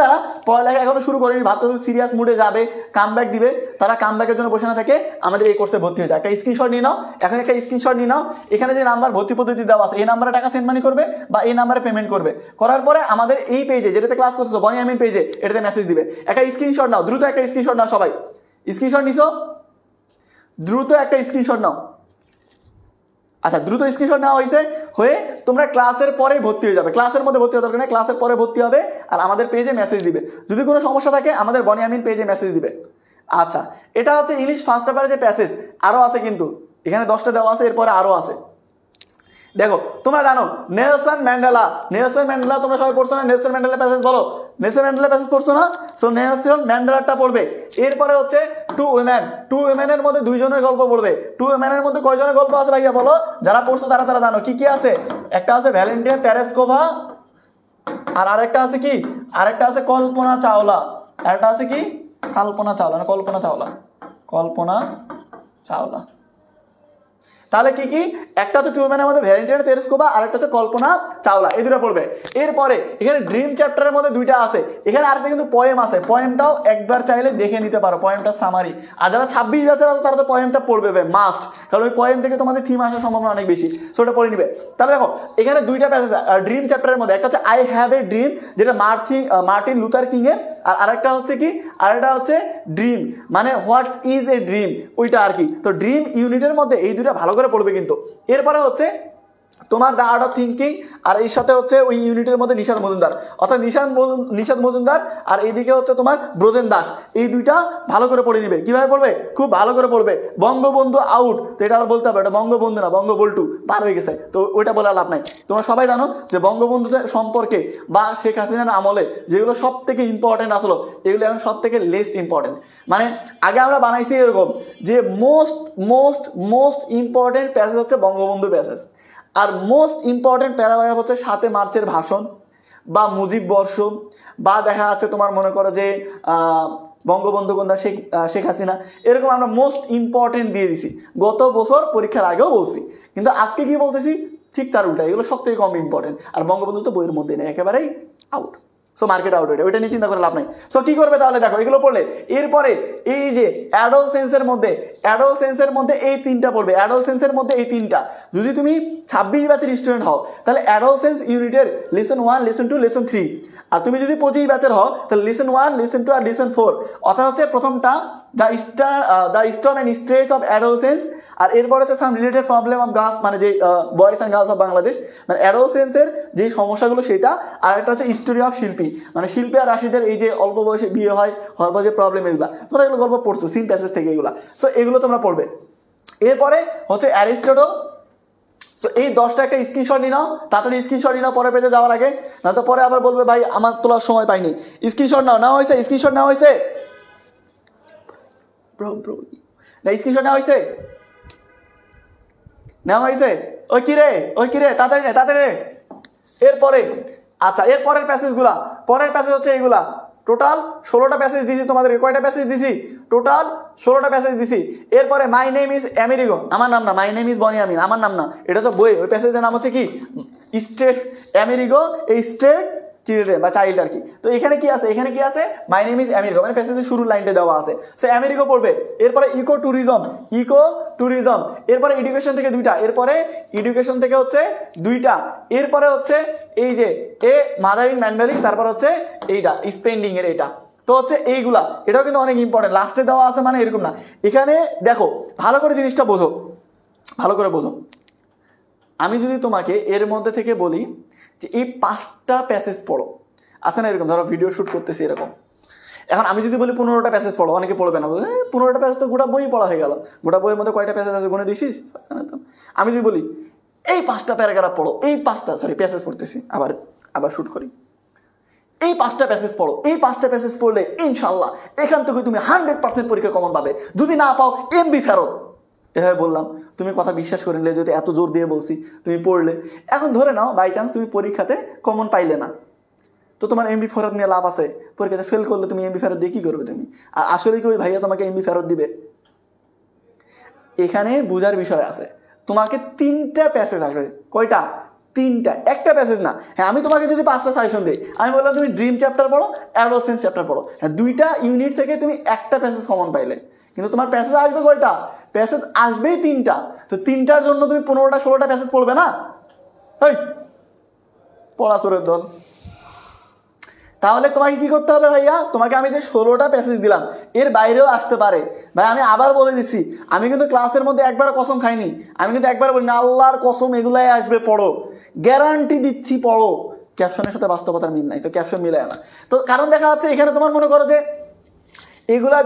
পড়ালেখা এখনো শুরু করেনি, ভাবতে সিরিয়াস মুডে যাবে, কামব্যাক দিবে, তারা কামব্যাকের জন্য বসে না থাকে আমাদের এই কোর্সে ভর্তি হয়ে যায়। একটা স্ক্রিনশট নিয়ে নাও, এখানে যে নাম্বার ভর্তি পদ্ধতি দেওয়া আছে, এই নাম্বারে টাকা সেন্ড মানি করবে বা এই নাম্বারে পেমেন্ট করবে। করার পরে আমাদের এই পেজে, যেটাতে ক্লাস করছো বনি আমিন পেজে, এটাতে মেসেজ দিবে। একটা স্ক্রিনশট নাও, দ্রুত একটা স্ক্রিনশট নাও। সবাই স্ক্রিনশট নিছো? দ্রুত একটা স্ক্রিনশট নাও। আচ্ছা, দ্রুত স্ক্রিনশট নেওয়া হয়ে তোমরা ক্লাসের পরে ভর্তি হয়ে যাবে। ক্লাসের মধ্যে ভর্তি হওয়ার দরকার নেই, ক্লাসের পরে ভর্তি হবে আর আমাদের পেজে মেসেজ দিবে। যদি কোনো সমস্যা থাকে আমাদের বনি আমিন পেজে মেসেজ দিবে। আচ্ছা, এটা হচ্ছে ইংলিশ ফার্স্ট পেপারে যে প্যাসেজ, আরও আছে কিন্তু এখানে 10টা দেওয়া আছে, এরপরে আরও আছে। দেখো তোমরা জানো নেলসন ম্যান্ডেলা তোমরা সবাই পড়ছো না? নেলসন ম্যান্ডেলা প্যাসেজ বলো, নেলসন ম্যান্ডেলা প্যাসেজ পড়ছো না? সো নেলসন ম্যান্ডেলাটা পড়বে। এরপরে হচ্ছে টু উইমেনের মধ্যে দুইজনের গল্প পড়বে। টু উইমেনের মধ্যে কয়জনের গল্প আছে ভাইয়া বলো? যারা পড়ছো তারা তারা জানো কি কি আছে। একটা আছে ভ্যালেন্টিনা তেরেস্কোভা, আর আরেকটা আছে কি, আরেকটা আছে কল্পনা চাওলা, আরেকটা আছে কি কল্পনা চাওলা। তাহলে কি কি, একটা হচ্ছে টু উইমেনের মধ্যে ভ্যালেন্টিনা তেরেস্কোভা, আর একটা হচ্ছে কল্পনা চাওলা, এই দুটো পড়বে। এরপরে এখানে ড্রিম চ্যাপ্টারের মধ্যে দুইটা আছে, এখানে আরেকটা কিন্তু পোয়েম আছে, পোয়েমটাও একবার চাইলে দেখে নিতে পারো, পোয়েমটা সামারি। আর যারা 26 ব্যাচের আছে তারা তো পোয়েমটা পড়বে মাস্ট, কারণ ওই পোয়েম থেকে তোমাদের থিম আসার সম্ভাবনা অনেক বেশি, সেটা পড়ে নিবে। তাহলে দেখো এখানে দুইটা প্যাসেজ ড্রিম চ্যাপ্টারের মধ্যে, একটা হচ্ছে আই হ্যাভ এ ড্রিম, যেটা মার্টিন লুথার কিং এর, আর আরেকটা হচ্ছে কি, আরেকটা হচ্ছে ড্রিম মানে হোয়াট ইজ এ ড্রিম, ওইটা আর কি। তো ড্রিম ইউনিটের মধ্যে এই দুইটা ভালো করে পড়বে কিন্তু। এরপরে হচ্ছে তোমার দ্য আর্ট অফ থিঙ্কিং, আর এর সাথে হচ্ছে ওই ইউনিটের মধ্যে নিশাদ মজুমদার, অর্থাৎ নিশাদ মজুমদার, আর এইদিকে হচ্ছে তোমার ব্রজেন দাস, এই দুইটা ভালো করে পড়ে নিবে। কিভাবে পড়বে? খুব ভালো করে পড়বে। বঙ্গবন্ধু আউট, তো এটা আর বলতে হবে, এটা বঙ্গবন্ধু না, বঙ্গবল্টু পার হয়ে গেছে, তো ওইটা বলে লাভ নাই। তোমরা সবাই জানো যে বঙ্গবন্ধু সম্পর্কে বা শেখ হাসিনার আমলে যেগুলো সব থেকে ইম্পর্টেন্ট আসলো, এগুলো এখন সব থেকে লেস্ট ইম্পর্টেন্ট। মানে আগে আমরা বানাইছি এরকম যে মোস্ট ইম্পর্টেন্ট প্যাসেজ হচ্ছে বঙ্গবন্ধুর প্যাসেজ, আর মোস্ট ইম্পর্টেন্ট প্যারাগ্রাফ হচ্ছে 7 মার্চের ভাষণ বা মুজিব বর্ষ, বা দেখা যাচ্ছে তোমার মনে করো যে বঙ্গবন্ধু কন্যা শেখ হাসিনা, এরকম আমরা মোস্ট ইম্পর্টেন্ট দিয়ে দিছি। গত বছর পরীক্ষার আগেও বলছি, কিন্তু আজকে কি বলতেছি ঠিক তার উল্টা, এগুলো সব থেকে কম ইম্পর্টেন্ট। আর বঙ্গবন্ধু তো বইয়ের মধ্যে নেই, একেবারেই আউট। সো মার্কেট আউট, ওইটা নিয়ে চিন্তা করে লাভ নাই। সো কি করবে তাহলে? দেখো এগুলো পড়লে এরপরে এই যে অ্যাডোলসেন্সের মধ্যে এই তিনটা পড়বে, অ্যাডোলসেন্সের মধ্যে এই তিনটা। যদি তুমি 26 ব্যাচের স্টুডেন্ট হও তাহলে অ্যাডোলসেন্স ইউনিটের লেসন 1, লেসন 2, লেসন 3, আর তুমি যদি 25 ব্যাচের হও তাহলে লেসন 1, লেসন 2 আর লেসন 4। অর্থাৎ হচ্ছে প্রথমটা the stone and stress of adolescence, আর এরপর হচ্ছে some related problem of girls, মানে যে boys and girls of Bangladesh, মানে অ্যাডোলসেন্সের যে সমস্যাগুলো সেটা, আর একটা হচ্ছে স্টোরি অফ শিল্পী, মানে শিল্পী আর রাশিদের এই যে অল্প বয়সে বিয়ে হয়, হওয়ার পর যে প্রবলেম, এগুলো তোমরা এগুলো গল্প পড়ছো সিন প্যাসেজ থেকে এগুলো। সো এগুলো তোমরা পড়বে। এরপরে হচ্ছে অ্যারিস্টটল। সো এই 10টা একটা স্ক্রিনশট নিয়ে নাও, তাড়াতাড়ি স্ক্রিনশট নিয়ে নাও পরের পেজে যাওয়ার আগে, না তো পরে আবার বলবে ভাই আমার তোলার সময় পাইনি। স্ক্রিনশট নেওয়া হয়েছে? স্ক্রিনশট নেওয়া হয়েছে? না স্ক্রিনশট নেওয়া হয়েছে? ওই কিরে তাড়াতাড়ি নে। এরপরে আচ্ছা, এর পরের প্যাসেজ হচ্ছে এইগুলা। টোটাল 16টা প্যাসেজ দিছি তোমাদেরকে। কয়টা প্যাসেজ দিছি? টোটাল 16টা প্যাসেজ দিছি। এরপরে মাই নেম ইজ আমেরিগো, আমার নাম না, মাই নেম ইজ বনিয়ামিন, আমার নাম না, এটা তো বই। ওই প্যাসেজের নাম হচ্ছে কি স্ট্রেট আমেরিগো, এই স্ট্রেট চিলড্রেন বা চাইল্ড আর কি। তো এখানে কি আছে? মাই নেম ইজ আমেরিগো, মানে প্যাসেজের শুরুর লাইনটা দেওয়া আছে, সে আমেরিগো পড়বে। এরপরে ইকো ট্যুরিজম, এরপরে এডুকেশন থেকে 2টা, এরপরে এডুকেশন থেকে হচ্ছে 2টা, এরপরে হচ্ছে এই যে এ মাদারিং ম্যানুয়ালি, তারপর হচ্ছে এইটা স্পেন্ডিং এর এটা। তো হচ্ছে এইগুলা, এটাও কিন্তু অনেক ইম্পর্টেন্ট, লাস্টে দেওয়া আছে, মানে এরকম না। এখানে দেখো ভালো করে জিনিসটা বোঝো, ভালো করে বোঝো। আমি যদি তোমাকে এর মধ্যে থেকে বলি যে এই 5টা প্যাসেজ পড়ো, আছে না এরকম, ধরো ভিডিও শ্যুট করতেছি এরকম, এখন আমি যদি বলি 15টা প্যাসেজ পড়ো, অনেকে পড়বে না, 15টা প্যাসেজ তো গোটা বই পড়া হয়ে গেল, গোটা বইয়ের মধ্যে কয়টা প্যাসেজ আছে গুনে দিছিস? আমি যদি বলি এই 5টা প্যারাগ্রাফ পড়ো, এই 5টা প্যাসেজ পড়তেছি, আবার শ্যুট করি, এই 5টা প্যাসেজ পড়ো, এই 5টা প্যাসেজ পড়লে ইনশাল্লাহ এখান থেকে তুমি 100% পরীক্ষা কমন পাবে, যদি না পাও এমবি ফেরত। এভাবে বললাম, তুমি কথা বিশ্বাস করে নিলে, যদি এত জোর দিয়ে বলছি তুমি পড়লে। এখন ধরে নাও বাই চান্স তুমি পরীক্ষাতে কমন পাইলে না, তো তোমার এমবি ফেরত নিয়ে লাভ আছে? পরীক্ষাতে ফেল করলে তুমি এমবি ফেরত দিয়ে কী করবে তুমি? আর আসলে কি ওই ভাইয়া তোমাকে এমবি ফেরত দিবে? এখানে বোঝার বিষয় আছে। তোমাকে 3টা প্যাসেজ আসবে। কয়টা? 3টা, একটা প্যাসেজ না। হ্যাঁ, আমি তোমাকে যদি 5টা সাজেশন দিই, আমি বললাম তুমি ড্রিম চ্যাপ্টার পড়ো, অ্যাডোলসেন্স চ্যাপ্টার পড়ো, হ্যাঁ 2টা ইউনিট থেকে তুমি একটা প্যাসেজ কমন পাইলে, কিন্তু তোমার প্যাসেজ আসবে কয়টা? প্যাসেজ আসবেই 3টা। তো 3টার জন্য তুমি 15টা 16টা প্যাসেজ পড়বে না? ওই পড়াশোনার দল। তাহলে তোমাকে কি করতে হবে ভাইয়া? তোমাকে আমি যে 16টা প্যাসেজ দিলাম এর বাইরেও আসতে পারে। ভাই আমি আবার বলে দিচ্ছি, আমি কিন্তু ক্লাসের মধ্যে একবারও কসম খাইনি, আমি কিন্তু একবার বলি না, আল্লাহর কসম এগুলাই আসবে, পড়ো, গ্যারান্টি দিচ্ছি পড়ো। ক্যাপশনের সাথে বাস্তবতার মিল নাই, তো ক্যাপশন মিলায় না। তো কারণ দেখা যাচ্ছে এখানে তোমার মনে করো যে এগুলা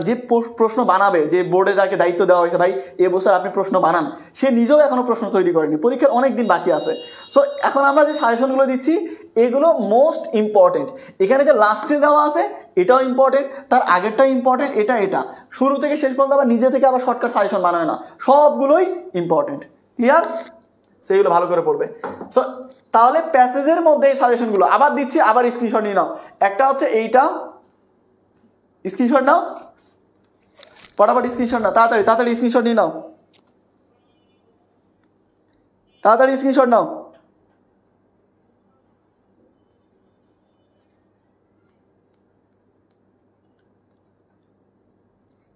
যে প্রশ্ন বানাবে, যে বোর্ডে যাকে দায়িত্ব দেওয়া হয়েছে ভাই এবছর আপনি প্রশ্ন বানান, সে নিজেও এখনো প্রশ্ন তৈরি করেনি, পরীক্ষার অনেক দিন বাকি আছে। সো এখন আমরা যে সাজেশনগুলো দিচ্ছি এগুলো মোস্ট ইম্পর্টেন্ট। এখানে যে লাস্টে দেওয়া আছে এটাও ইম্পর্টেন্ট, তার আগেরটা ইম্পর্টেন্ট, এটা শুরু থেকে শেষ পর্যন্ত আবার নিজে থেকে আবার শর্টকাট সাজেশন বানায় না, সবগুলোই ইম্পর্টেন্ট। ক্লিয়ার? সেইগুলো ভালো করে পড়বে। সো তাহলে প্যাসেজের মধ্যে এই সাজেশনগুলো আবার দিচ্ছি, আবার স্ক্রিনশট নিয়ে নাও। একটা হচ্ছে এইটা, স্ক্রিনশট নাও, ফটাফট স্ক্রিনশট নাও, তাড়াতাড়ি স্ক্রিনশট নিয়ে নাও, তাড়াতাড়ি স্ক্রিনশট নাও।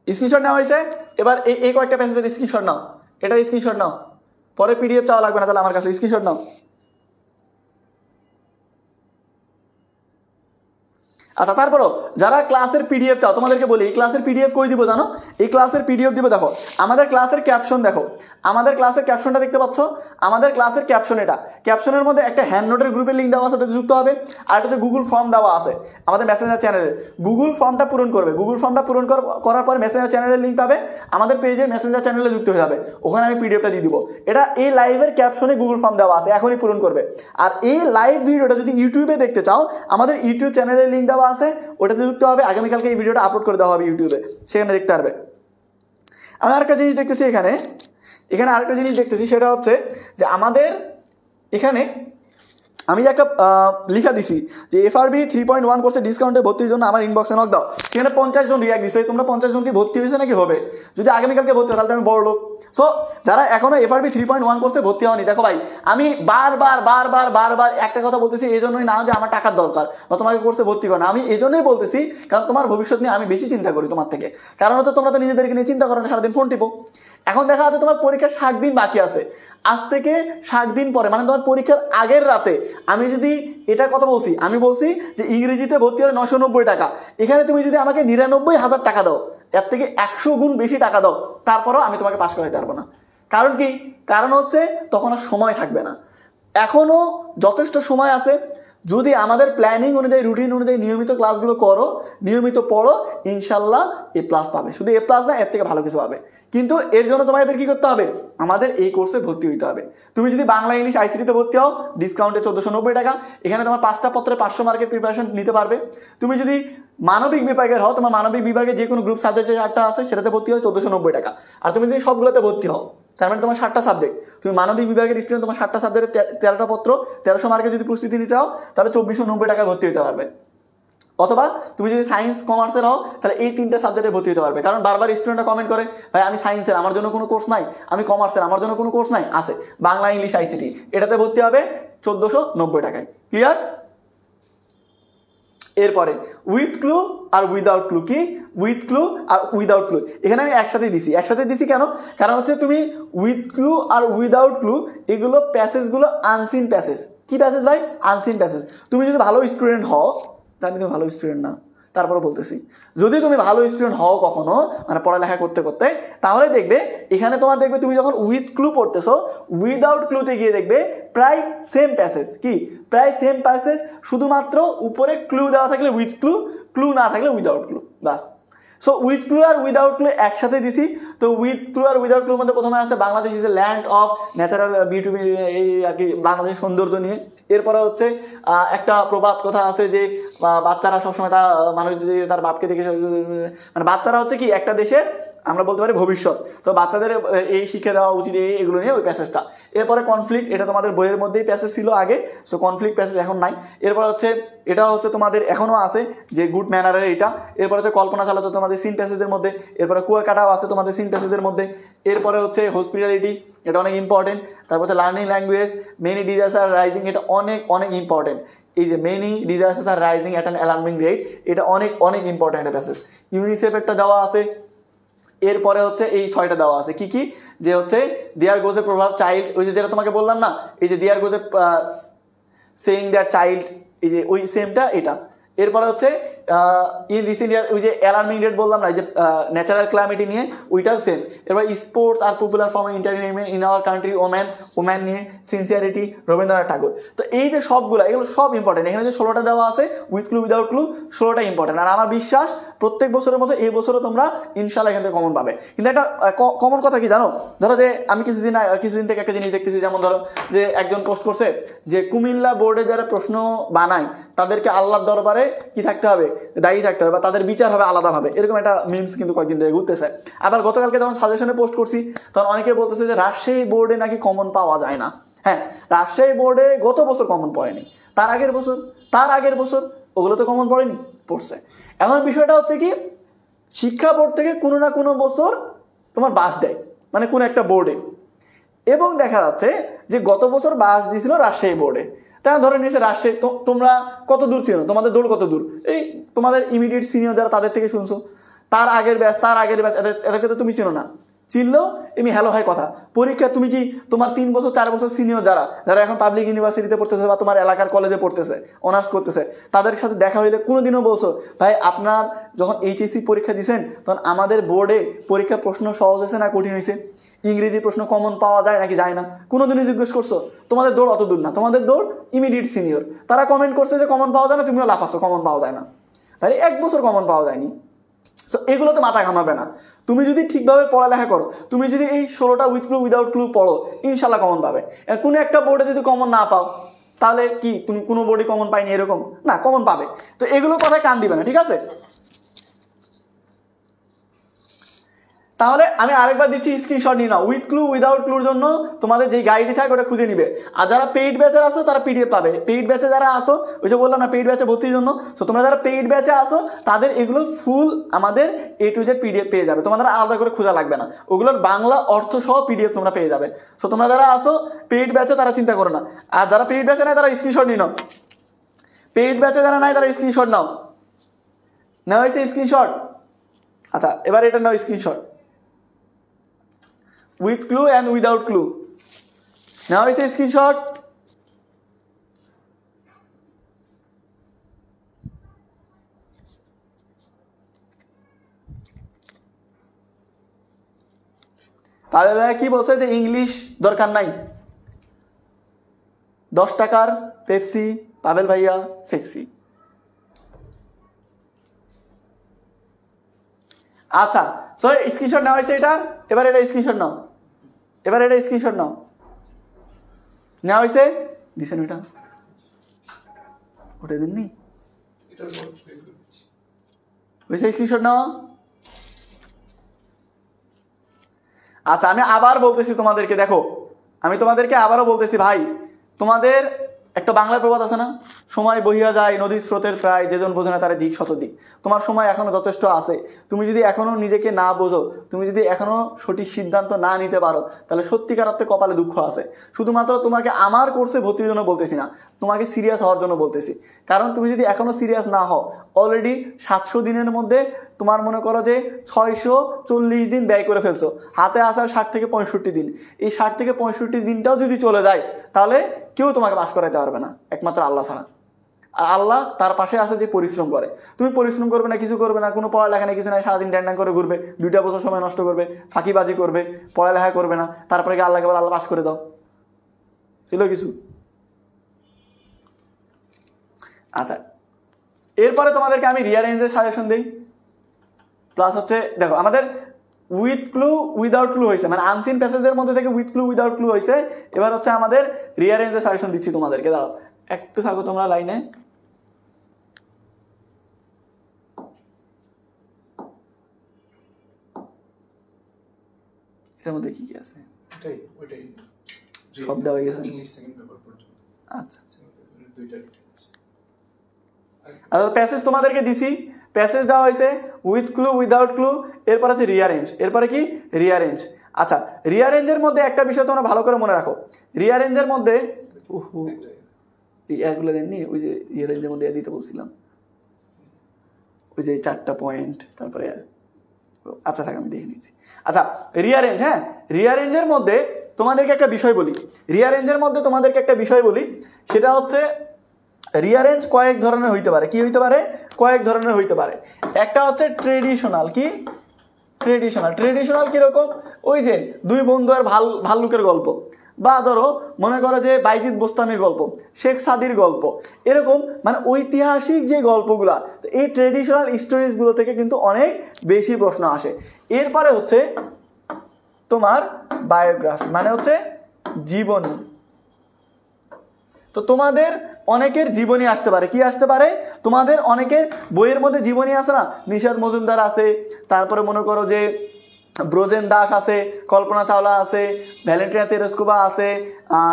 স্ক্রিনশট নেওয়া হয়েছে, এবার এই কয়েকটা প্যাসেজের স্ক্রিনশট নাও, এটার স্ক্রিনশট নাও, পরে পিডিএফ চাওয়া লাগবে না, তাহলে আমার কাছে স্ক্রিনশট নাও। আচ্ছা, তারপরও যারা ক্লাসের পিডিএফ চাও, তোমাদেরকে বলি এই ক্লাসের পিডিএফ কই দিব জানো? এই ক্লাসের পিডিএফ দিব, দেখো আমাদের ক্লাসের ক্যাপশন, দেখো আমাদের ক্লাসের ক্যাপশনটা দেখতে পাচ্ছ, আমাদের ক্লাসের ক্যাপশন এটা, ক্যাপশনের মধ্যে একটা হ্যান্ড নোটের গ্রুপের লিঙ্ক দেওয়া আছে, ওটাতে যুক্ত হবে, আর একটা হচ্ছে গুগল ফর্ম দেওয়া আছে আমাদের মেসেঞ্জার চ্যানেলে। গুগল ফর্মটা পূরণ করবে, গুগল ফর্মটা পূরণ করার পর মেসেঞ্জার চ্যানেলের লিঙ্ক পাবে, আমাদের পেজে মেসেঞ্জার চ্যানেলে যুক্ত হয়ে যাবে, ওখানে আমি পিডিএফটা দিয়ে দিব। এটা এই লাইভের ক্যাপশনে গুগল ফর্ম দেওয়া আছে, এখনই পূরণ করবে। আর এই লাইভ ভিডিওটা যদি ইউটিউবে দেখতে চাও, আমাদের ইউটিউব চ্যানেলের লিঙ্ক দেওয়া আছে, ওটাতে যুক্ত হবে, আগামীকালকে এই ভিডিওটা আপলোড করে দেওয়া হবে ইউটিউবে, সেখানে দেখতে পারবে। আমি আরেকটা জিনিস দেখতেছি এখানে আরেকটা জিনিস দেখতেছি, সেটা হচ্ছে যে আমাদের এখানে আমি যে একটা লিখা দিছি যে FRB 3.1 কোর্সে ডিসকাউন্টে ভর্তির জন্য আমার ইনবক্সে নক দাও, সেখানে 50 জন রিয়াক্ট দিচ্ছে। তোমরা 50 জন কি ভর্তি হয়েছে নাকি হবে? যদি আগামীকালকে ভর্তি হয় তাহলে আমি বড় লোক। সো যারা এখনো FRB 3.1 কোর্সে ভর্তি হয়নি, দেখো ভাই আমি বারবার একটা কথা বলতেছি, এই জন্যই না যে আমার টাকার দরকার বা তোমাকে কোর্সে ভর্তি করো না, আমি এই জন্যই বলতেছি কারণ তোমার ভবিষ্যৎ নিয়ে আমি বেশি চিন্তা করি তোমার থেকে। কারণ হচ্ছে তোমরা তো নিজেদেরকে নিয়ে চিন্তা করো না, সারাদিন ফোন টিপো। এখন দেখা যাচ্ছে তোমার পরীক্ষার 60 দিন বাকি আছে, আজ থেকে 60 দিন পরে, মানে তোমার পরীক্ষার আগের রাতে আমি যদি এটা কথা বলছি, আমি বলছি যে ইংরেজিতে ভর্তি হলে 990 টাকা, এখানে তুমি যদি আমাকে 99,000 টাকা দাও, এর থেকে 100 গুণ বেশি টাকা দাও, তারপরও আমি তোমাকে পাস করাইতে পারবো না। কারণ কি? কারণ হচ্ছে তখন আর সময় থাকবে না, এখনো যথেষ্ট সময় আছে। যদি আমাদের প্ল্যানিং অনুযায়ী, রুটিন অনুযায়ী নিয়মিত ক্লাসগুলো করো, নিয়মিত পড়ো, ইনশাল্লাহ A+ পাবে। শুধু A+ না, এর থেকে ভালো কিছু পাবে। কিন্তু এর জন্য তোমাদের কি করতে হবে? আমাদের এই কোর্সে ভর্তি হইতে হবে। তুমি যদি বাংলা ইংলিশ ICT-তে ভর্তি হও, ডিসকাউন্টে 1490 টাকা, এখানে তোমার 5টা পত্রে 500 মার্কের প্রিপারেশন নিতে পারবে। তুমি যদি মানবিক বিভাগের হও, তোমার মানবিক বিভাগে যে কোনো গ্রুপ সাবজেক্ট যে 8টা আছে সেটাতে ভর্তি হয় 1490 টাকা। আর তুমি যদি সবগুলোতে ভর্তি হও, তার মানে তোমার 7টা সাবজেক্ট, তুমি মানবিক বিভাগের স্টুডেন্ট, তোমার 7টা সাবজেক্টে 13টা পত্র, 1300 মার্কে যদি প্রস্তুতি নিতে চাও তাহলে 2490 টাকায় ভর্তি হতে পারবে। অথবা তুমি যদি সায়েন্স কমার্সের হও তাহলে এই 3টে সাবজেক্টে ভর্তি হতে পারবে। কারণ বারবার স্টুডেন্টরা কমেন্ট করে, ভাই আমি সায়েন্সের, আমার জন্য কোনো কোর্স নাই, আমি কমার্সের, আমার জন্য কোনো কোর্স নাই। আছে বাংলা ইংলিশ ICT, এটাতে ভর্তি হবে 1490 টাকায়। ক্লিয়ার? এরপরে উইথ ক্লু আর উইদাউট ক্লু। কি উইথ ক্লু আর উইদাউট ক্লু? এখানে আমি একসাথে দিছি কেন? কারণ হচ্ছে তুমি উইথ ক্লু আর উইদাউট ক্লু এগুলো প্যাসেজগুলো আনসিন প্যাসেজ। কি প্যাসেজ ভাই? Unseen passage. তুমি যদি ভালো স্টুডেন্ট হও, জানি তুমি ভালো স্টুডেন্ট না, তারপরে বলতেছি, যদি তুমি ভালো স্টুডেন্ট হও কখনো, মানে পড়ালেখা করতে করতে, তাহলে দেখবে এখানে তোমার দেখবে তুমি যখন উইথ ক্লু পড়তেছো, উইদাউট ক্লুতে গিয়ে দেখবে প্রায় সেম প্যাসেজ। কি প্রায় সেম প্যাসেজ, শুধুমাত্র উপরে ক্লু দেওয়া থাকলে উইথ ক্লু, ক্লু না থাকলে উইদাউট ক্লু, বাস। সো উইথ ক্লু আর উইদাউট ক্লু একসাথে দিছি। তো উইথ ক্লু আর উইদাউট ক্লুর মধ্যে প্রথমে আছে Bangladesh is a land of natural beauty, এই আর কি বাংলাদেশের সৌন্দর্য নিয়ে। এরপরে হচ্ছে একটা প্রবাদ কথা আছে যে বাচ্চারা সবসময় মানুষ যদি তার বাপকে দেখে, মানে বাচ্চারা হচ্ছে কি একটা দেশের আমরা বলতে পারি ভবিষ্যৎ। তো বাচ্চাদের এই শিক্ষা দেওয়া উচিত, এগুলো নিয়ে ওই প্যাসেজটা। এরপরে কনফ্লিক্ট, এটা তোমাদের বইয়ের মধ্যেই প্যাসেজ ছিল আগে, সো কনফ্লিক্ট প্যাসেজ এখন নাই। এরপর হচ্ছে এটা হচ্ছে তোমাদের এখনও আছে যে গুড ম্যানারের এটা। এরপরে হচ্ছে কল্পনা চালাতো তোমাদের সিন প্যাসেজের মধ্যে। এরপরে কুয়াকাটাও আছে তোমাদের সিন প্যাসেজের মধ্যে। এরপরে হচ্ছে হসপিটালিটি, এটা অনেক ইম্পর্টেন্ট। তারপর হচ্ছে learning language, many disaster rising, এটা অনেক অনেক ইম্পর্টেন্ট। এই যে many disasters are rising at an alarming rate, এটা অনেক অনেক ইম্পর্টেন্ট প্যাসেজ। ইউনিসেফ একটা দেওয়া আছে। এরপরে হচ্ছে এই 6টা দেওয়া আছে। কি কি? যে হচ্ছে দেয়ার গোজ এ প্রভাব চাইল্ড, ওই যে যেটা তোমাকে বললাম না, এই যে দেয়ার গোজ এ সেইং দ্যাট চাইল্ড, এই যে ওই সেমটা এটা, এরপরে হচ্ছে ইন রিসেন্ট ইয়ার ওই যে অ্যালার্মিং রেট বললাম না, যে ন্যাচারাল ক্লাইমেটি নিয়ে ওইটার সেম। এবার sports are popular form entertainment in our country, woman নিয়ে সিনসিয়ারিটি, রবীন্দ্রনাথ ঠাকুর। তো এই যে সবগুলো, এগুলো সব ইম্পর্টেন্ট। এখানে যে 16টা দেওয়া আছে উইথ ক্লু উইদাউট ক্লু, 16টা ইম্পর্টেন্ট। আর আমার বিশ্বাস প্রত্যেক বছরের মতো এই বছরও তোমরা ইনশাল্লাহ এখান থেকে কমন পাবে। কিন্তু একটা কমন কথা কি জানো, ধরো যে আমি কিছুদিন থেকে একটা জিনিস দেখতেছি, যেমন ধরো যে একজন পোস্ট করছে যে কুমিল্লা বোর্ডে যারা প্রশ্ন বানায় তাদেরকে আল্লাহর দরবারে কি থাকতে হবে, দায়ী থাকতে হবে, বা তাদের বিচার হবে আলাদাভাবে, এরকম একটা মিমস কিন্তু কয়েকদিন ধরে ঘুরতেছে। আবার গতকালকে যখন সাজেশনে পোস্ট করছি তখন অনেকে বলতেছে যে রাজশাহী বোর্ডে নাকি কমন পাওয়া যায় না। হ্যাঁ, রাজশাহী বোর্ডে গত বছর কমন পড়েনি, তার আগের বছর ওগুলো তো কমন পড়েনি, পড়ছে। এখন বিষয়টা হচ্ছে কি, শিক্ষা বোর্ড থেকে কোনো না কোনো বছর তোমার বাস দেয়, মানে কোনো একটা বোর্ডে, এবং দেখা যাচ্ছে যে গত বছর বাস দিয়েছিল রাজশাহী বোর্ডে। তারা ধরে নিয়েছে রাজশাহী, তোমরা কত দূর চেনো, তোমাদের দৌড় কত দূর, এই তোমাদের ইমিডিয়েট সিনিয়র যারা তাদের থেকে শুনছো, তার আগের ব্যাচ এদেরকে তো তুমি চেনো না, চিনলেও এমনি হ্যালো হয় কথা। পরীক্ষা তুমি কি তোমার 3 বছর 4 বছর সিনিয়র যারা এখন পাবলিক ইউনিভার্সিটিতে পড়তেছে বা তোমার এলাকার কলেজে পড়তেছে, অনার্স করতেছে, তাদের সাথে দেখা হইলে কোনোদিনও বলছো ভাই আপনার যখন এইচএসসি পরীক্ষা দিয়েছেন তখন আমাদের বোর্ডে পরীক্ষা প্রশ্ন সহজ হয়েছে না কঠিন হয়েছে, ইংরেজি প্রশ্ন কমন পাওয়া যায় নাকি যায় না, কোনোদিনই জিজ্ঞেস করছো? তোমাদের দৌড় অত দূর না, তোমাদের দৌড় ইমিডিয়েট সিনিয়র। তারা কমেন্ট করছে যে কমন পাওয়া যায় না, তুমিও লাফাচ্ছো কমন পাওয়া যায় না। তাহলে 1 বছর কমন পাওয়া যায়নি। সো এগুলোতে মাথা ঘামাবে না। তুমি যদি ঠিকভাবে পড়ালেখা করো, তুমি যদি এই 16টা উইথ ক্লু উইদাউট ক্লু পড়ো, ইনশাল্লাহ কমন পাবে। কোনো একটা বোর্ডে যদি কমন না পাও তাহলে কি তুমি কোনো বোর্ডে কমন পাইনি এরকম না, কমন পাবে। তো এগুলো কথায় কান দিবে না, ঠিক আছে? তাহলে আমি আরেকবার দিচ্ছি, স্ক্রিনশট নিয়ে নাও। উইথ ক্লু উইদাউট ক্লুর জন্য তোমাদের যে গাইডই থাকে ওটা খুঁজে নিবে। আর যারা পেইড ব্যাচের আসো তারা পিডিএফ পাবে। পেইড ব্যাচে যারা আসো, ওই যে বললাম না পেইড ব্যাচে ভর্তির জন্য, সো তোমরা যারা পেইড ব্যাচে আসো তাদের এগুলো ফুল আমাদের A to Z পিডিএফ পেয়ে যাবে, তোমাদের আলাদা করে খোঁজা লাগবে না। ওগুলোর বাংলা অর্থ সহ পিডিএফ তোমরা পেয়ে যাবে। সো তোমরা যারা আসো পেইড ব্যাচে তারা চিন্তা করো না, আর যারা পেইড ব্যাচে নেয় তারা স্ক্রিনশট নিয়ে নাও। পেইড ব্যাচে যারা নাই তারা স্ক্রিনশট নাও। নেওয়া হয়েছে স্ক্রিনশট? আচ্ছা, এবার এটা নাও screenshot. With clue and without clue নেওয়া হয়েছে স্ক্রিনশট? পাবেল ভাইয়া কি বলছে যে ইংলিশ দরকার নাই, 10 টাকার পেপসি, পাবেল ভাইয়া সেক্সি। আচ্ছা, সো স্ক্রিনশট নেওয়া হয়েছে এটার। এবার এটা স্ক্রিনশট নাও, নেওয়া হয়েছে, দিছেন ওটা, ওটা দিননি হয়েছে স্ক্রিনশট নেওয়া। আচ্ছা, আমি আবার বলতেছি তোমাদেরকে, দেখো আমি তোমাদেরকে আবারও বলতেছি ভাই, তোমাদের একটা বাংলা প্রবাদ আছে না, সময় বহিয়া যায় নদীর স্রোতের প্রায়, যেজন বোঝে না তার দিক শতদিক। তোমার সময় এখনো যথেষ্ট আছে। তুমি যদি এখনো নিজেকে না বোঝো, তুমি যদি এখনো সঠিক সিদ্ধান্ত না নিতে পারো, তাহলে সত্যিকার অর্থে কপালে দুঃখ আছে। শুধুমাত্র তোমাকে আমার কোর্সে ভর্তির জন্য বলতেছি না, তোমাকে সিরিয়াস হওয়ার জন্য বলতেছি। কারণ তুমি যদি এখনো সিরিয়াস না হও, অলরেডি 700 দিনের মধ্যে তোমার মনে করো যে 640 দিন ব্যয় করে ফেলছো, হাতে আসার 60 থেকে 65 দিন। এই 60 থেকে 65 দিনটাও যদি চলে যায় তাহলে কেউ তোমাকে পাস করাইতে পারবে না, একমাত্র আল্লাহ ছাড়া। আর আল্লাহ তার পাশে আছে যে পরিশ্রম করে। তুমি পরিশ্রম করবে না, কিছু করবে না, কোনো পড়ালেখা নেই, কিছু নাই, সারাদিন ড্যাং করে ঘুরবে, 2টা বছর সময় নষ্ট করবে, ফাঁকিবাজি করবে, পড়ালেখা করবে না, তারপরে গিয়ে আল্লাহকে বলে আল্লাহ পাস করে দাও, ছিল কিছু? আচ্ছা, এরপরে তোমাদেরকে আমি রিয়ারেঞ্জের সাজেশন দিই। প্লাস হচ্ছে দেখো আমাদের উইথ ক্লু উইদাউট ক্লু হয়েছে, মানে আনসিন প্যাসেজের মধ্যে থেকে উইথ ক্লু উইদাউট ক্লু হয়েছে। এবার হচ্ছে আমাদের রিয়ারেঞ্জের সাজেশন দিচ্ছি তোমাদেরকে। দাও একটু থাকো তোমরা লাইনে। এটার মধ্যে কি কি আছে সব দেওয়া হয়ে গেছে। আচ্ছা, প্যাসেজ তোমাদেরকে দিছি, প্যাসেজ দেওয়া হয়েছে উইথ ক্লু উইদাউট ক্লু, এরপর আছে রিয়ারেঞ্জ। এরপরে কি রিয়ারেঞ্জ? আচ্ছা, রিয়ারেঞ্জের মধ্যে একটা বিষয় তোমরা ভালো করে মনে রাখো। রিয়ারেঞ্জের মধ্যে এগুলো দেননি, ওই যে রিয়ারেঞ্জের মধ্যে দিতে বলছিলাম, ওই যে 4টা পয়েন্ট, তারপরে আচ্ছা থাক আমি দেখে নিচ্ছি। আচ্ছা, রিয়ারেঞ্জ, হ্যাঁ রিয়ারেঞ্জের মধ্যে তোমাদেরকে একটা বিষয় বলি, সেটা হচ্ছে রিয়ারেঞ্জ কয়েক ধরনের হইতে পারে। কি হইতে পারে? কয়েক ধরনের হইতে পারে। একটা হচ্ছে ট্রেডিশনাল। কি? ট্রেডিশনাল কিরকম? ওই যে দুই বন্ধু আর ভাল্লুকের গল্প, বা ধরো মনে করো যে বাইজিদ বোস্তামির গল্প, শেখ সাদির গল্প, এরকম মানে ঐতিহাসিক যে গল্পগুলা, তো এই ট্রেডিশনাল স্টোরিজগুলো থেকে কিন্তু অনেক বেশি প্রশ্ন আসে। এরপরে হচ্ছে তোমার বায়োগ্রাফি, মানে হচ্ছে জীবনী। তো তোমাদের অনেকের জীবনী আসতে পারে। কি আসতে পারে? তোমাদের অনেকের বইয়ের মধ্যে জীবনী আছে না, নিশাদ মজুমদার আছে, তারপরে মনে করো যে ব্রজেন দাস আছে, কল্পনা চাওলা আছে, ভ্যালেন্টিনা তেরেস্কোভা আছে,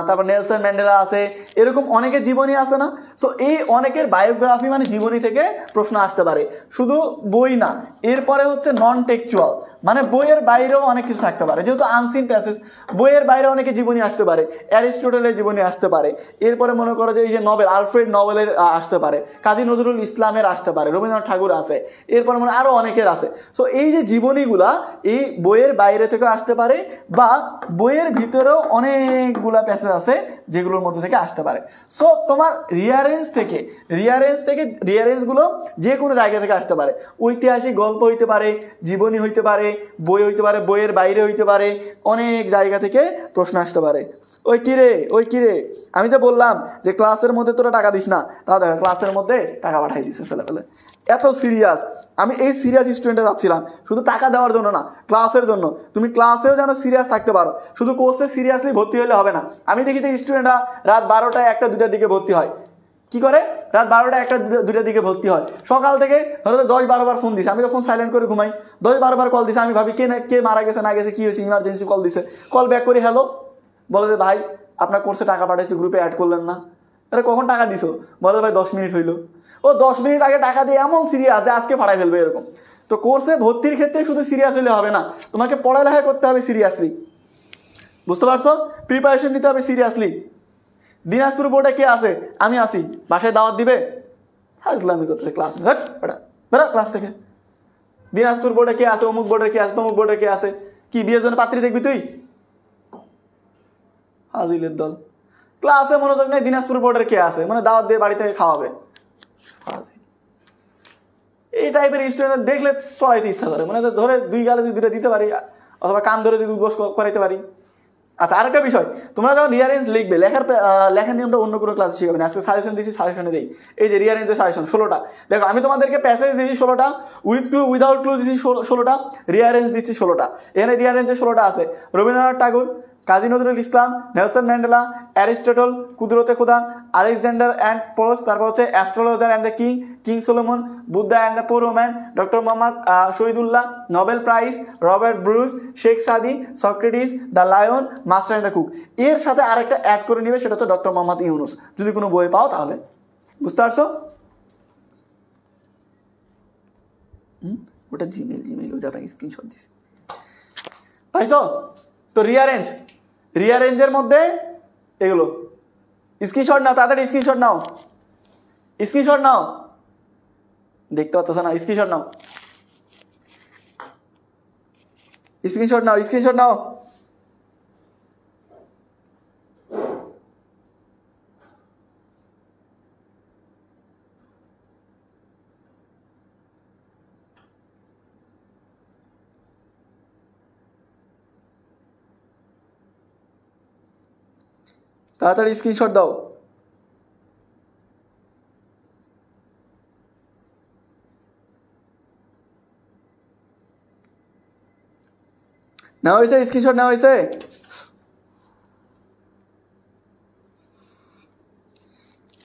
তারপর নেলসন ম্যান্ডেলা আছে, এরকম অনেকের জীবনী আছে না। সো এই অনেকের বায়োগ্রাফি মানে জীবনী থেকে প্রশ্ন আসতে পারে, শুধু বই না। এরপরে হচ্ছে নন টেক্সচুয়াল, মানে বইয়ের বাইরেও অনেক কিছু থাকতে পারে, যেহেতু আনসিন প্যাসেজ, বইয়ের বাইরে অনেকে জীবনী আসতে পারে, অ্যারিস্টটলের জীবনী আসতে পারে। এরপরে মনে করো যে এই যে নভেল, আলফ্রেড নভেলের আসতে পারে, কাজী নজরুল ইসলামের আসতে পারে, রবীন্দ্রনাথ ঠাকুর আছে, এরপরে মানে আরও অনেকের আছে। সো এই যে জীবনীগুলা এই বইয়ের বাইরে থেকে আসতে পারে, বা বইয়ের ভিতরেও অনেকগুলা প্যাসেজ আছে যেগুলোর মধ্যে থেকে আসতে পারে। সো তোমার রিয়ারেঞ্জগুলো যে কোনো জায়গা থেকে আসতে পারে। ঐতিহাসিক গল্প হইতে পারে, জীবনী হইতে পারে, বই হইতে পারে, বইয়ের বাইরে হইতে পারে, অনেক জায়গা থেকে প্রশ্ন আসতে পারে। ওই কিরে আমি তো বললাম যে ক্লাসের মধ্যে তোরা টাকা দিস না, তাও দেখা ক্লাসের মধ্যে টাকা পাঠাই দিচ্ছে ছেলেপেলে। এত সিরিয়াস, আমি এই সিরিয়াস স্টুডেন্টে যাচ্ছিলাম শুধু টাকা দেওয়ার জন্য না, ক্লাসের জন্য। তুমি ক্লাসেও যেন সিরিয়াস থাকতে পারো, শুধু কোর্সে সিরিয়াসলি ভর্তি হলে হবে না। আমি দেখি যে স্টুডেন্টরা রাত 12টায় 1টা 2টার দিকে ভর্তি হয়। কি করে? রাত 12টায় 1টা 2টার দিকে ভর্তি হয়। সকাল থেকে ধরো 10-12 বার ফোন দিছে, আমি তো ফোন সাইলেন্ট করে ঘুমাই, 10-12 বার কল দিছে, আমি ভাবি কে মারা গেছে না গেছে, কি হয়েছে, ইমার্জেন্সি কল দিছে, কল ব্যাক করি, হ্যালো, বলে যে ভাই আপনার কোর্সে টাকা পাঠাইছি, গ্রুপে অ্যাড করলেন না। আরে কখন টাকা দিছো? বলে ভাই 10 মিনিট হইলো। ও 10 মিনিট আগে টাকা দিয়ে এমন সিরিয়াস যে আজকে পাঠাই ফেলবে, এরকম। তো কোর্সে ভর্তির ক্ষেত্রে শুধু সিরিয়াস হলে হবে না, তোমাকে পড়ালেখা করতে হবে সিরিয়াসলি, বুঝতে পারছো? প্রিপারেশন নিতে হবে সিরিয়াসলি। দিনাজপুর বোর্ডে কে আছে? আমি আসি, বাসায় দাওয়াত দিবে? হাজলামি করতেছে ক্লাস, বেড়া ক্লাস থেকে। দিনাজপুর বোর্ডে কে আছে, অমুক বোর্ডে কে আছে, তমুক বোর্ডে কে আছে, কি বিয়ের জন্য পাত্রী দেখবি তুই? হাজিলের দল। ক্লাসে মনোযোগ নেই, দিনাজপুর বোর্ডের কে আছে, মানে দাওয়াত দিয়ে বাড়ি থেকে খাওয়াবে। এই টাইপের স্টুডেন্ট দেখলে চড়াইতে ইচ্ছা করে, মানে ধরে 2 গালে যদি 2টা দিতে পারি, অথবা কান ধরে যদি উদ্বোস করাইতে পারি। আচ্ছা, আরেকটা বিষয়, তোমরা যখন রিয়ারেঞ্জ লিখবে, লেখার নিয়মটা অন্য কোনো ক্লাসে শিখাবে না। আজকে সাজেশন দিচ্ছি, সাজেশনে দিই এই যে রিয়ারেঞ্জের সাজেশন 16টা। দেখো আমি তোমাদেরকে প্যাসেজ দিচ্ছি 16টা, উইথ ক্লু উইদাউট ক্লু দিচ্ছি 16টা, রিয়ারেঞ্জ দিচ্ছি 16টা। এখানে রিয়ারেঞ্জে 16টা আছে: Rabindranath Thakur, Kazi Nazrul Islam, Nelson Mandela, Aristotle, Kudrate Khuda, Alexander and Porus, তারপর হচ্ছে astrologer and the king Solomon, Buddha and the poor woman, doctor Mohammad Shahidullah, Nobel prize, Robert Bruce, Sheikh Saadi, Socrates, the lion, master and the cook. এর সাথে আরেকটা অ্যাড করে নিবে, সেটা হচ্ছে ডক্টর মোহাম্মদ ইউনুস, যদি কোনো বই পাও তাহলে। বুঝতে পারছো? ওটা জিমেল ওটা স্ক্রিনশট দিছি, পাইছো? তো রিয়ারেঞ্জের মধ্যে এগুলো স্ক্রিনশট নাও, তাড়াতাড়ি স্ক্রিনশট নাও, দেখতে পাচ্ছ না? স্ক্রিনশট নাও। তাড়াতাড়ি স্ক্রিনশট দাও। নেওয়া হয়েছে? স্ক্রিনশট নেওয়া হয়েছে?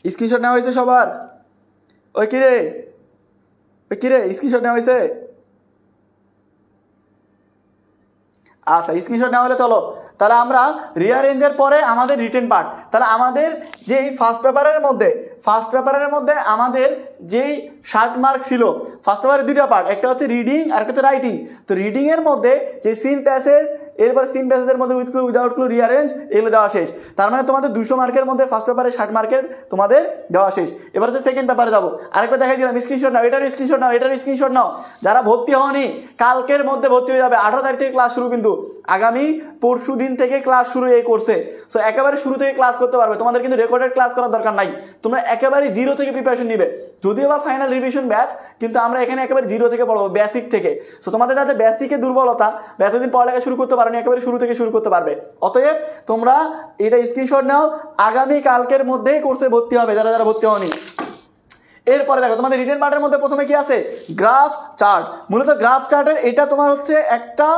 স্ক্রিনশট নেওয়া হয়েছে সবার? ওই কিরে স্ক্রিনশট নেওয়া হয়েছে? আচ্ছা, স্ক্রিনশট নেওয়া হলে চলো তাহলে আমরা রিয়ারেঞ্জের পরে আমাদের রিটেন পার্ট। তাহলে আমাদের যেই ফার্স্ট পেপারের মধ্যে আমাদের যেই 60 মার্ক ছিল, ফার্স্ট পেপারের 2টা পার্ট, একটা হচ্ছে রিডিং আর একটা হচ্ছে রাইটিং। তো রিডিংয়ের মধ্যে যে সিন প্যাসেজ, এরপর সিন প্যাসেজের মধ্যে with clue without clue rearrange এগুলো দেওয়া শেষ। তার মানে তোমাদের 200 মার্কের মধ্যে ফার্স্ট পেপারে 60 মার্কের তোমাদের দেওয়া শেষ। এবার হচ্ছে সেকেন্ড পেপারে যাবো। আরেকবার দেখাই দিলাম, স্ক্রিনশট নাও, এটার স্ক্রিনশট নাও, এটার স্ক্রিনশট নাও। যারা ভর্তি হওনি কালকের মধ্যে ভর্তি হয়ে যাবে। 18 তারিখ থেকে ক্লাস শুরু, কিন্তু আগামী পরশু দিন থেকে ক্লাস শুরু এই কোর্সে। সো একেবারে শুরু থেকে ক্লাস করতে পারবে, তোমাদের কিন্তু রেকর্ডেড ক্লাস করার দরকার নাই। তোমরা একেবারে জিরো থেকে প্রিপারেশন নিবে, যদিও বা ফাইনাল রিভিশন ব্যাচ, কিন্তু আমরা এখানে একেবারে জিরো থেকে পড়াবো, বেসিক থেকে। সো তোমাদের যাতে বেসিকে দুর্বলতা বা এতদিন পড়ালেখা শুরু করতে পারোনি, একেবারে শুরু থেকে শুরু করতে পারবে। অতএব তোমরা এটা স্ক্রিনশট নাও, আগামী কালকের মধ্যেই কোর্সে ভর্তি হবে যারা যারা ভর্তি হওনি। এরপরে দেখো তোমাদের রিটেন পার্টের মধ্যে প্রথমে কি আছে, গ্রাফ চার্ট। মূলত গ্রাফ চার্টের এটা তোমার হচ্ছে একটা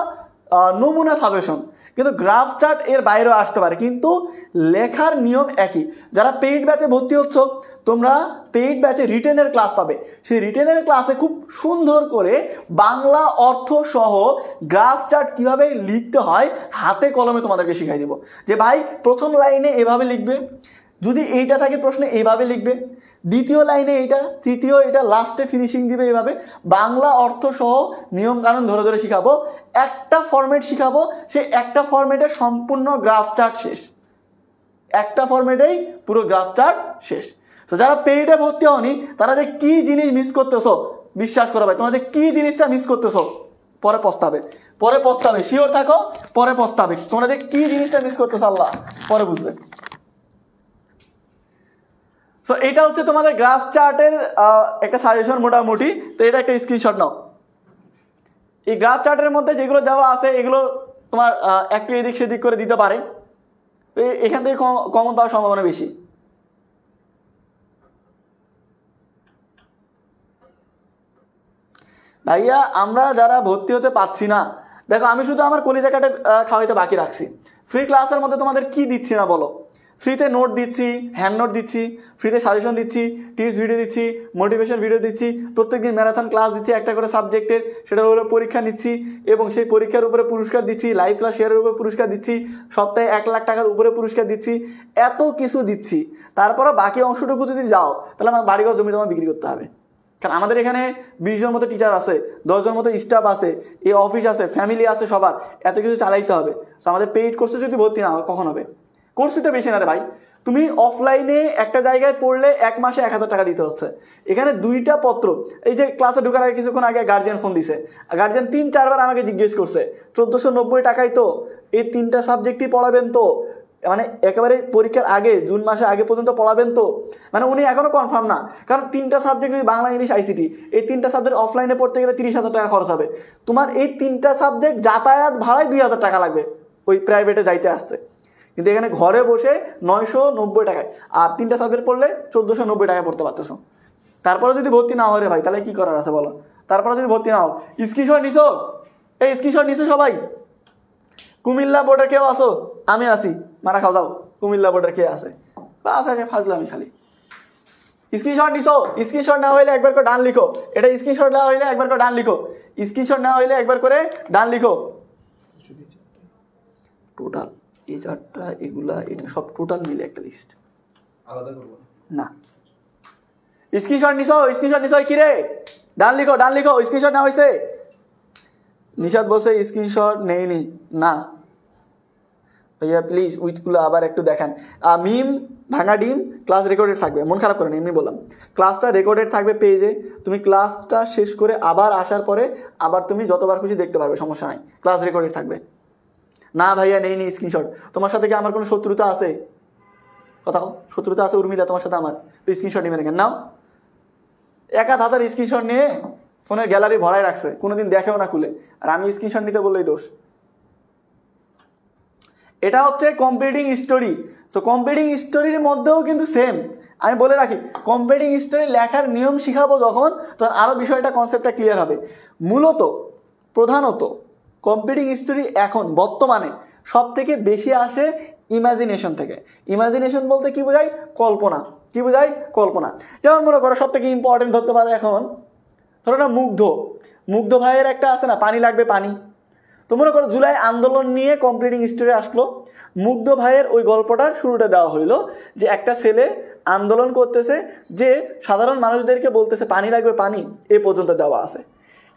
নমুনা সাজেশন, কিন্তু গ্রাফ চার্ট এর বাইরেও আসতে পারে, কিন্তু লেখার নিয়ম একই। যারা পেইড ব্যাচে ভর্তি হচ্ছ তোমরা পেইড ব্যাচে রিটেনের ক্লাস পাবে। সেই রিটেনের ক্লাসে খুব সুন্দর করে বাংলা অর্থ সহ গ্রাফ চার্ট কীভাবে লিখতে হয় হাতে কলমে তোমাদেরকে শিখাই দিব। যে ভাই প্রথম লাইনে এভাবে লিখবে, যদি এইটা থাকে প্রশ্নে এইভাবে লিখবে, দ্বিতীয় লাইনে এইটা, তৃতীয় এটা, লাস্টে ফিনিশিং দিবে এইভাবে। বাংলা অর্থ সহ নিয়ম কানুন ধরে ধরে শিখাবো, একটা ফরম্যাট শিখাবো, সেই একটা ফরম্যাটে সম্পূর্ণ গ্রাফ চার্ট শেষ, একটা ফরম্যাটেই পুরো গ্রাফ চার্ট শেষ। তো যারা পেইডে ভর্তি হওনি তারা যে কী জিনিস মিস করতেছো, বিশ্বাস করো ভাই তোমরা যে কী জিনিসটা মিস করতেছো পরে পস্তাবে, পরে পস্তাবে, শিওর থাকো পরে পস্তাবে। তোমরা যে কী জিনিসটা মিস করতেছো আল্লাহ পরে বুঝবে। সো এটা হচ্ছে তোমাদের গ্রাফ চার্টের একটা সাজেশন মোটামুটি। তো এটা একটা স্ক্রিনশট নাও। এই গ্রাফ চার্টের মধ্যে যেগুলো দেওয়া আছে এগুলো তোমার একটু এদিক সেদিক করে দিতে পারে, এখান থেকে কমন পাওয়ার সম্ভাবনা বেশি। ভাইয়া আমরা যারা ভর্তি হতে পারছি না, দেখো আমি শুধু আমার কলিজা কাটে খাওয়াইতে বাকি রাখছি। ফ্রি ক্লাসের মধ্যে তোমাদের কি দিচ্ছি না বলো? ফ্রিতে নোট দিচ্ছি, হ্যান্ড নোট দিচ্ছি, ফ্রিতে সাজেশন দিচ্ছি, টিপস ভিডিও দিচ্ছি, মোটিভেশন ভিডিও দিচ্ছি, প্রত্যেকদিন ম্যারাথন ক্লাস দিচ্ছি একটা করে সাবজেক্টের, সেটার উপরে পরীক্ষা নিচ্ছি এবং সেই পরীক্ষার উপরে পুরস্কার দিচ্ছি, লাইভ ক্লাস শেয়ারের উপরে পুরস্কার দিচ্ছি, সপ্তাহে 1 লাখ টাকার উপরে পুরস্কার দিচ্ছি, এত কিছু দিচ্ছি। তারপরে বাকি অংশটুকু যদি যাও তাহলে আমার বাড়িঘর জমি জমা বিক্রি করতে হবে। কারণ আমাদের এখানে 20 জন মতো টিচার আছে, 10 জন মতো স্টাফ আছে, এই অফিস আছে, ফ্যামিলি আছে, সবার এত কিছু চালাইতে হবে। সো আমাদের পেইড কোর্সে যদি ভর্তি না হয় কখন হবে? কোর্স ফি তো বেশি না রে ভাই, তুমি অফলাইনে একটা জায়গায় পড়লে 1 মাসে 1000 টাকা দিতে হচ্ছে। এখানে 2টা পত্র, এই যে ক্লাসে ঢোকার আগে কিছুক্ষণ আগে গার্জিয়ান ফোন দিছে, গার্জিয়ান 3-4 বার আমাকে জিজ্ঞেস করছে 1490 টাকায় তো এই 3টা সাবজেক্টই পড়াবেন তো, মানে একেবারে পরীক্ষার আগে জুন মাসে আগে পর্যন্ত পড়াবেন তো। মানে উনি এখনও কনফার্ম না, কারণ 3টা সাবজেক্ট বাংলা ইংলিশ আইসিটি, এই 3টা সাবজেক্ট অফলাইনে পড়তে গেলে 30,000 টাকা খরচ হবে। তোমার এই 3টা সাবজেক্ট যাতায়াত ভাড়ায় 2000 টাকা লাগবে ওই প্রাইভেটে যাইতে আসতে, কিন্তু এখানে ঘরে বসে 990 টাকায়, আর 3টা সাবজেক্ট পড়লে 1490 টাকায় পড়তে পারতেছো। তারপরে যদি ভর্তি না হয় রে ভাই তাহলে কি করার আছে বলো? তারপরে যদি ভর্তি না হও, স্ক্রিনশট নিছো? এই স্ক্রিনশট নিছো সবাই? কুমিল্লা বোর্ডের কেউ আসো? আমি আসি, মারা খাও যাও। কুমিল্লা বোর্ডের কে আছে? আছে ফাজলামি খালি। স্ক্রিনশট নিছো? স্ক্রিনশট না হইলে একবার করে ডান লিখো। এটা স্ক্রিনশট না হইলে একবার করে ডান লিখো। স্ক্রিনশট না হইলে একবার করে ডান লিখো। টোটাল এই 4টা এগুলা এটা সব টোটাল মিলে একটা লিস্ট, আলাদা করব না। স্ক্রিনশট নিছো? স্ক্রিনশট নিছো কি রে? ডান লিখো, ডান লিখো। স্ক্রিনশট না হইছে? নিশাদ বলছে স্ক্রিনশট নেইনি না ভাইয়া, প্লিজ উইথগুলো আবার একটু দেখান। মিম ভাঙা ডিম ক্লাস রেকর্ডেড থাকবে, মন খারাপ করেন, এমনি বললাম। ক্লাসটা রেকর্ডেড থাকবে পেজে, তুমি ক্লাসটা শেষ করে আবার আসার পরে আবার তুমি যতবার খুশি দেখতে পারবে, সমস্যা নাই, ক্লাস রেকর্ডেড থাকবে। না ভাইয়া নেইনি স্ক্রিনশট। তোমার সাথে কি আমার কোনো শত্রুতা আছে? কথা শত্রুতা আছে উর্মিলা তোমার সাথে আমার? তো স্ক্রিনশট নেবে না কেন? নাও, 1000 স্ক্রিনশট নিয়ে ফোনের গ্যালারি ভরাই রাখছে, কোনোদিন দেখেও না খুলে, আর আমি স্ক্রিনশট নিতে বললেই দোষ। এটা হচ্ছে কম্পিটিং স্টোরি। সো কম্পিটিং স্টোরির মধ্যেও কিন্তু সেম, আমি বলে রাখি, কম্পিটিং স্টোরি লেখার নিয়ম শিখাবো যখন, তখন আরও বিষয়টা কনসেপ্টটা ক্লিয়ার হবে। মূলত প্রধানত কম্পিটিং স্টোরি এখন বর্তমানে সব থেকে বেশি আসে ইমাজিনেশন থেকে। ইমাজিনেশন বলতে কি বোঝায়? কল্পনা। কি বোঝায়? কল্পনা। যেমন মনে করো সব থেকে ইম্পর্টেন্ট ধরতে পারো এখন, ধরো না মুগ্ধ ভাইয়ের একটা আছে না, পানি লাগবে পানি। তো মনে করো জুলাই আন্দোলন নিয়ে কম্পিটিং স্টোরি আসলো, মুগ্ধ ভাইয়ের ওই গল্পটার শুরুটা দেওয়া হইলো যে একটা ছেলে আন্দোলন করতেছে, যে সাধারণ মানুষদেরকে বলতেছে পানি লাগবে পানি, এ পর্যন্ত দেওয়া আছে।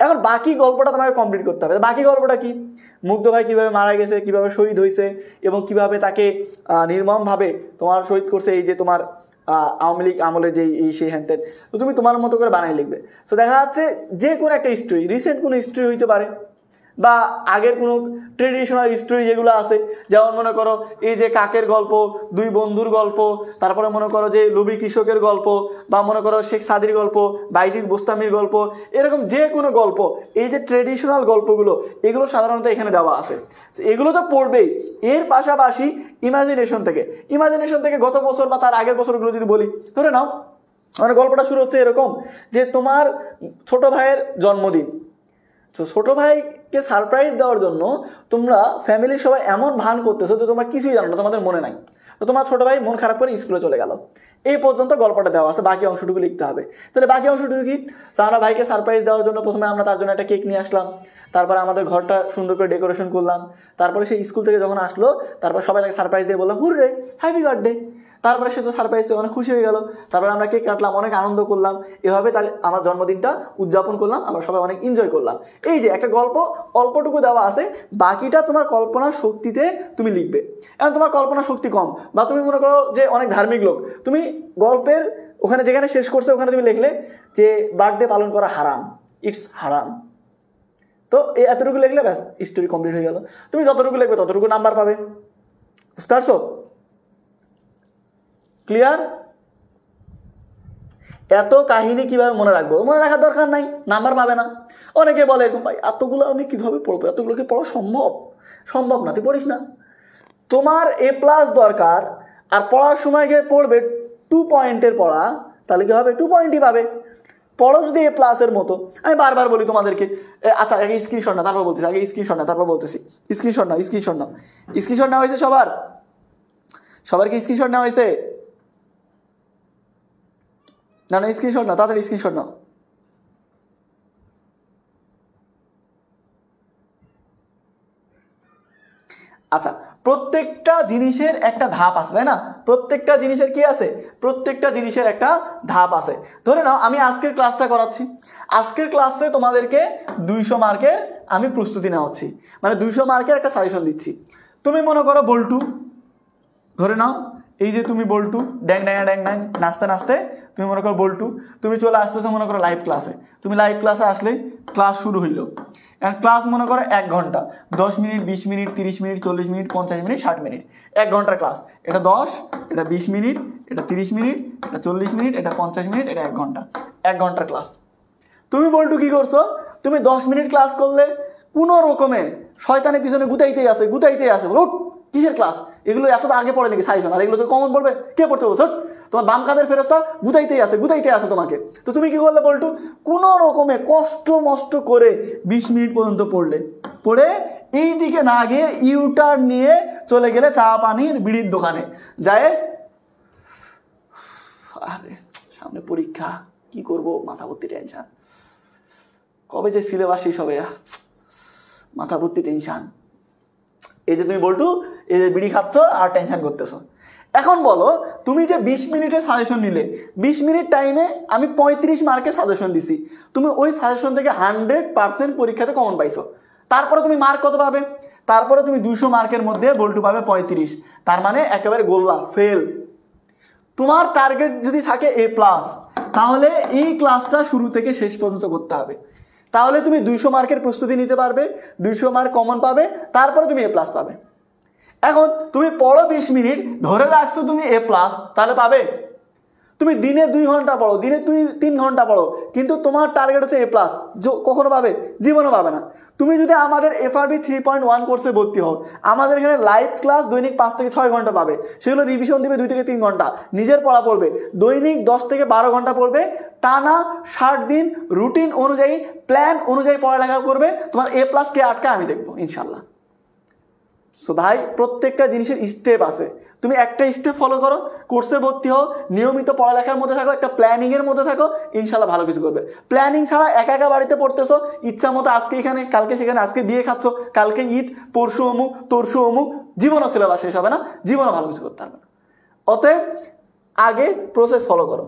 এখন বাকি গল্পটা তোমাকে কমপ্লিট করতে হবে। বাকি গল্পটা কি? মুগ্ধ ভাই কীভাবে মারা গেছে, কীভাবে শহীদ হয়েছে এবং কীভাবে তাকে নির্মমভাবে তোমার শহীদ করছে এই যে তোমার আওয়ামী লীগ আমলের যে এই সেই হ্যান ত্যান, তো তুমি তোমার মতো করে বানাই লিখবে। তো দেখা যাচ্ছে যে কোনো একটা হিস্ট্রি, রিসেন্ট কোনো হিস্ট্রি হইতে পারে বা আগের কোনো ট্রেডিশনাল হিস্ট্রি যেগুলো আছে, যেমন মনে করো এই যে কাকের গল্প, দুই বন্ধুর গল্প, তারপরে মনে করো যে লোভী কৃষকের গল্প, বা মনে করো শেখ সাদির গল্প, বাইজিদ বোস্তামির গল্প, এরকম যে কোনো গল্প, এই যে ট্রেডিশনাল গল্পগুলো এগুলো সাধারণত এখানে দেওয়া আছে। এগুলো তো পড়বেই। এর পাশাপাশি ইমাজিনেশন থেকে গত বছর বা তার আগের বছরগুলো যদি বলি, ধরে নাও মানে গল্পটা শুরু হচ্ছে এরকম যে তোমার ছোট ভাইয়ের জন্মদিন। তো ছোটো ভাইকে সারপ্রাইজ দেওয়ার জন্য তোমরা ফ্যামিলির সবাই এমন ভান করতেছো তো তোমরা কিছুই জানো না, তোমাদের মনে নাই। তো তোমার ছোটো ভাই মন খারাপ করে স্কুলে চলে গেল। এই পর্যন্ত গল্পটা দেওয়া আছে, বাকি অংশটুকু লিখতে হবে। তাহলে বাকি অংশটুকু কি? তো আমরা ভাইকে সারপ্রাইজ দেওয়ার জন্য প্রথমে আমরা তার জন্য একটা কেক নিয়ে আসলাম, তারপরে আমাদের ঘরটা সুন্দর করে ডেকোরেশন করলাম, তারপরে সে স্কুল থেকে যখন আসলো তারপর সবাই তাকে সারপ্রাইজ দিয়ে বললাম হুররে হ্যাপি বার্থডে। তারপরে সে তো সারপ্রাইজ দিয়ে অনেক খুশি হয়ে গেল, তারপরে আমরা কেক কাটলাম, অনেক আনন্দ করলাম, এভাবে তার আমার জন্মদিনটা উদযাপন করলাম, আমরা সবাই অনেক এনজয় করলাম। এই যে একটা গল্প অল্পটুকু দেওয়া আছে, বাকিটা তোমার কল্পনার শক্তিতে তুমি লিখবে। এখন তোমার কল্পনা শক্তি কম বা তুমি মনে করো যে অনেক ধার্মিক লোক, তুমি গল্পের ওখানে যেখানে শেষ করছে ওখানে তুমি লিখলে যে বার্থডে পালন করা হারাম, ইটস হারাম। তো এই এতটুকু লিখলে ব্যাস স্টোরি কমপ্লিট হয়ে গেল। তুমি যতটুকু লিখবে ততটুকু নাম্বার পাবে। বুঝতে পারছো? ক্লিয়ার? এত কাহিনী কিভাবে মনে রাখবো? মনে রাখার দরকার নাই, নাম্বার পাবে না। অনেকে বলে এরকম ভাই এতগুলো আমি কিভাবে পড়বো, এতগুলো কি পড়া সম্ভব না, তুই পড়িস না। তোমার A+ দরকার, আর পড়ার সময় গিয়ে পড়বে 2 পয়েন্টের পড়া, তাহলে কি হবে? 2 পয়েন্টই পাবে। পড়ো যদি A+-এর মতো। আমি বারবার বলি তোমাদেরকে, আচ্ছা আগে স্ক্রিনশট না তারপর বলতেছি, স্ক্রিনশট নেওয়া হয়েছে সবার কি স্ক্রিনশট নেওয়া হয়েছে? না স্ক্রিনশট নাও, তাড়াতাড়ি স্ক্রিনশট নাও। আচ্ছা, প্রত্যেকটা জিনিসের একটা ধাপ আছে, তাই না? প্রত্যেকটা জিনিসের কি আছে? প্রত্যেকটা জিনিসের একটা ধাপ আছে। ধরে নাও আমি আজকের ক্লাসটা করাচ্ছি, আজকের ক্লাসে তোমাদেরকে 200 মার্কের আমি প্রস্তুতি নেওয়াচ্ছি, মানে 200 মার্কের একটা সাজেশন দিচ্ছি। তুমি মনে করো বল্টু, ধরে নাও এই যে তুমি বল্টু ড্যাং নাচতে নাচতে তুমি মনে করো বল্টু, তুমি চলে আসতেছো মনে করো লাইভ ক্লাসে। তুমি লাইভ ক্লাসে আসলেই ক্লাস শুরু হইলো। ক্লাস মনে করো 1 ঘন্টা, 10 minute, 20 minute, 30 minute, 40 minute, 50 minute, 60 minute, 1 ঘন্টার ক্লাস। এটা 10, এটা 20 মিনিট, এটা 30 মিনিট, এটা 40 মিনিট, এটা 50 মিনিট, এটা 1 ঘন্টা, 1 ঘন্টার ক্লাস। তুমি বল্টু কি করছো? তুমি 10 মিনিট ক্লাস করলে কোনো রকমে শয়তানের পিছনে গুতাইতেই আছে বলো কিসের ক্লাস, এগুলো এত আগে পড়ে নাকি সাজেশন, আর এগুলো তো কমন পড়বে, কে পড়তে বলছো? তোমার বাম কাঁধের ফেরেস্তা গুতাইতেই আছে তোমাকে। তো তুমি কি করলে বল্টু? কোনো রকমে কষ্ট মষ্ট করে 20 মিনিট পর্যন্ত পড়ে এই দিকে না গিয়ে ইউটার্ন নিয়ে চলে গেলে চা পানির বিড়ির দোকানে যায়। আরে সামনে পরীক্ষা, কি করব, মাথা ভর্তি টেনশন, কবে যে সিলেবাস শেষ হবে, মাথা ভর্তি টেনশন। এই যে তুমি বল্টু এই যে বিড়ি খাচ্ছ আর টেনশন করতেছো। এখন বলো তুমি যে 20 মিনিটের সাজেশন নিলে, 20 মিনিট টাইমে আমি 35 মার্কের সাজেশন দিছি, তুমি ওই সাজেশন থেকে 100% পরীক্ষাতে কমন পাইছো। তারপরে তুমি মার্ক কত পাবে? তারপরে তুমি 200 মার্কের মধ্যে বল্টু পাবে 35, তার মানে একেবারে গোল্লা ফেল। তোমার টার্গেট যদি থাকে A+, তাহলে এই ক্লাসটা শুরু থেকে শেষ পর্যন্ত করতে হবে, তাহলে তুমি 200 মার্কের প্রস্তুতি নিতে পারবে, 200 মার্ক কমন পাবে, তারপরে তুমি A+ পাবে। এখন তুমি পড়ো 20 মিনিট, ধরে রাখছো তুমি A+, তাহলে পাবে? তুমি দিনে 2 ঘন্টা পড়ো, দিনে 3 ঘন্টা পড়ো, কিন্তু তোমার টার্গেট হচ্ছে A+, কখনো পাবে? জীবনও পাবে না। তুমি যদি আমাদের FRB 3.1 কোর্সে ভর্তি হও, আমাদের এখানে লাইভ ক্লাস দৈনিক 5 থেকে 6 ঘন্টা পাবে, সেগুলো রিভিশন দিবে 2 থেকে 3 ঘন্টা, নিজের পড়া পড়বে, দৈনিক 10 থেকে 12 ঘন্টা পড়বে, টানা 60 দিন রুটিন অনুযায়ী প্ল্যান অনুযায়ী পড়ালেখা করবে, তোমার A+ কে আটকা আমি দেখবো ইনশাল্লাহ। সো ভাই প্রত্যেকটা জিনিসের স্টেপ আছে, তুমি একটা স্টেপ ফলো করো, কোর্সে ভর্তি হও, নিয়মিত পড়ালেখার মধ্যে থাকো, একটা প্ল্যানিংয়ের মধ্যে থাকো, ইনশাল্লাহ ভালো কিছু করবে। প্ল্যানিং ছাড়া একা বাড়িতে পড়তেছো, ইচ্ছা মতো আজকে এখানে কালকে সেখানে, আজকে বিয়ে খাচ্ছ, কালকে ঈদ, পরশু অমুক, তরশু অমুক, জীবনও সিলেবাস শেষ হবে না, জীবনও ভালো কিছু করতে হবে না। অতএব আগে প্রসেস ফলো করো।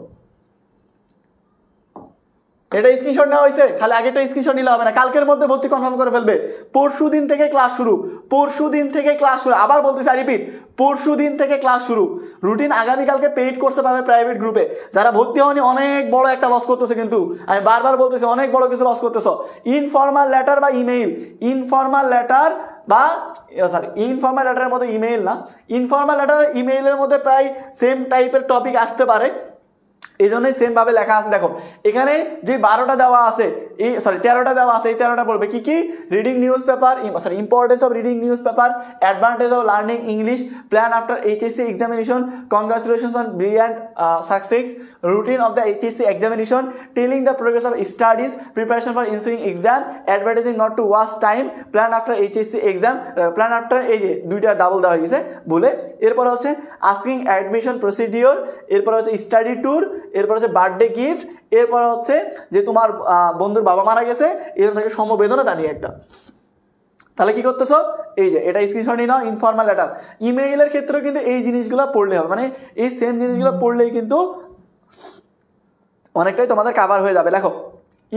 এটা স্ক্রিনশট নেওয়া হয়েছে, খালি আগেটা স্ক্রিনশট নিলে হবে না, কালকের মধ্যে ভর্তি কনফার্ম করে ফেলবে। পরশু দিন থেকে ক্লাস শুরু, পরশু দিন থেকে ক্লাস শুরু, আবার বলতেছি রিপিট, পরশু দিন থেকে ক্লাস শুরু। রুটিন আগামীকালকে পেইড কোর্সে পাবে প্রাইভেট গ্রুপে। যারা ভর্তি হয়নি অনেক বড় একটা লস করতেছে, কিন্তু আমি বারবার বলতেছি অনেক বড় কিছু লস করতেছ। ইনফর্মাল লেটার বা ইমেইল, ইনফর্মাল লেটার বা সরি ইনফর্মাল লেটারের মধ্যে ইমেইল না, ইনফর্মাল লেটার ইমেইলের মধ্যে প্রায় সেম টাইপের টপিক আসতে পারে, এই জন্যই সেম ভাবে লেখা আছে। দেখো এখানে যে 12টা দেওয়া আছে, এই 13টা দেওয়া আছে, এই 13টা বলবে কি কি, reading newspaper, sorry importance of reading newspaper, advantage of learning English, plan after HSC examination, congratulations on brilliant success, routine of the HSC examination, telling the progress of studies, preparation for ensuing exam, advertising not to waste time, plan after HSC exam, plan after, এই যে দুইটা double দেওয়া হয়ে গেছে ভুলে। এরপর হচ্ছে asking admission procedure, এরপর হচ্ছে স্টাডি ট্যুর, এরপর হচ্ছে বার্থডে গিফট, এরপর হচ্ছে যে তোমার বন্ধুর বাবা মারা গেছে এর থেকে সমবেদনা জানিয়ে একটা। তাহলে কি করতেছো, এই যে এটা স্ক্রিনশট নিয়ে নাও। ইনফর্মাল লেটার ইমেইলের ক্ষেত্রেও কিন্তু এই জিনিসগুলো পড়লে হবে, মানে এই সেম জিনিসগুলো পড়লেই কিন্তু অনেকটাই তোমাদের কাভার হয়ে যাবে। দেখো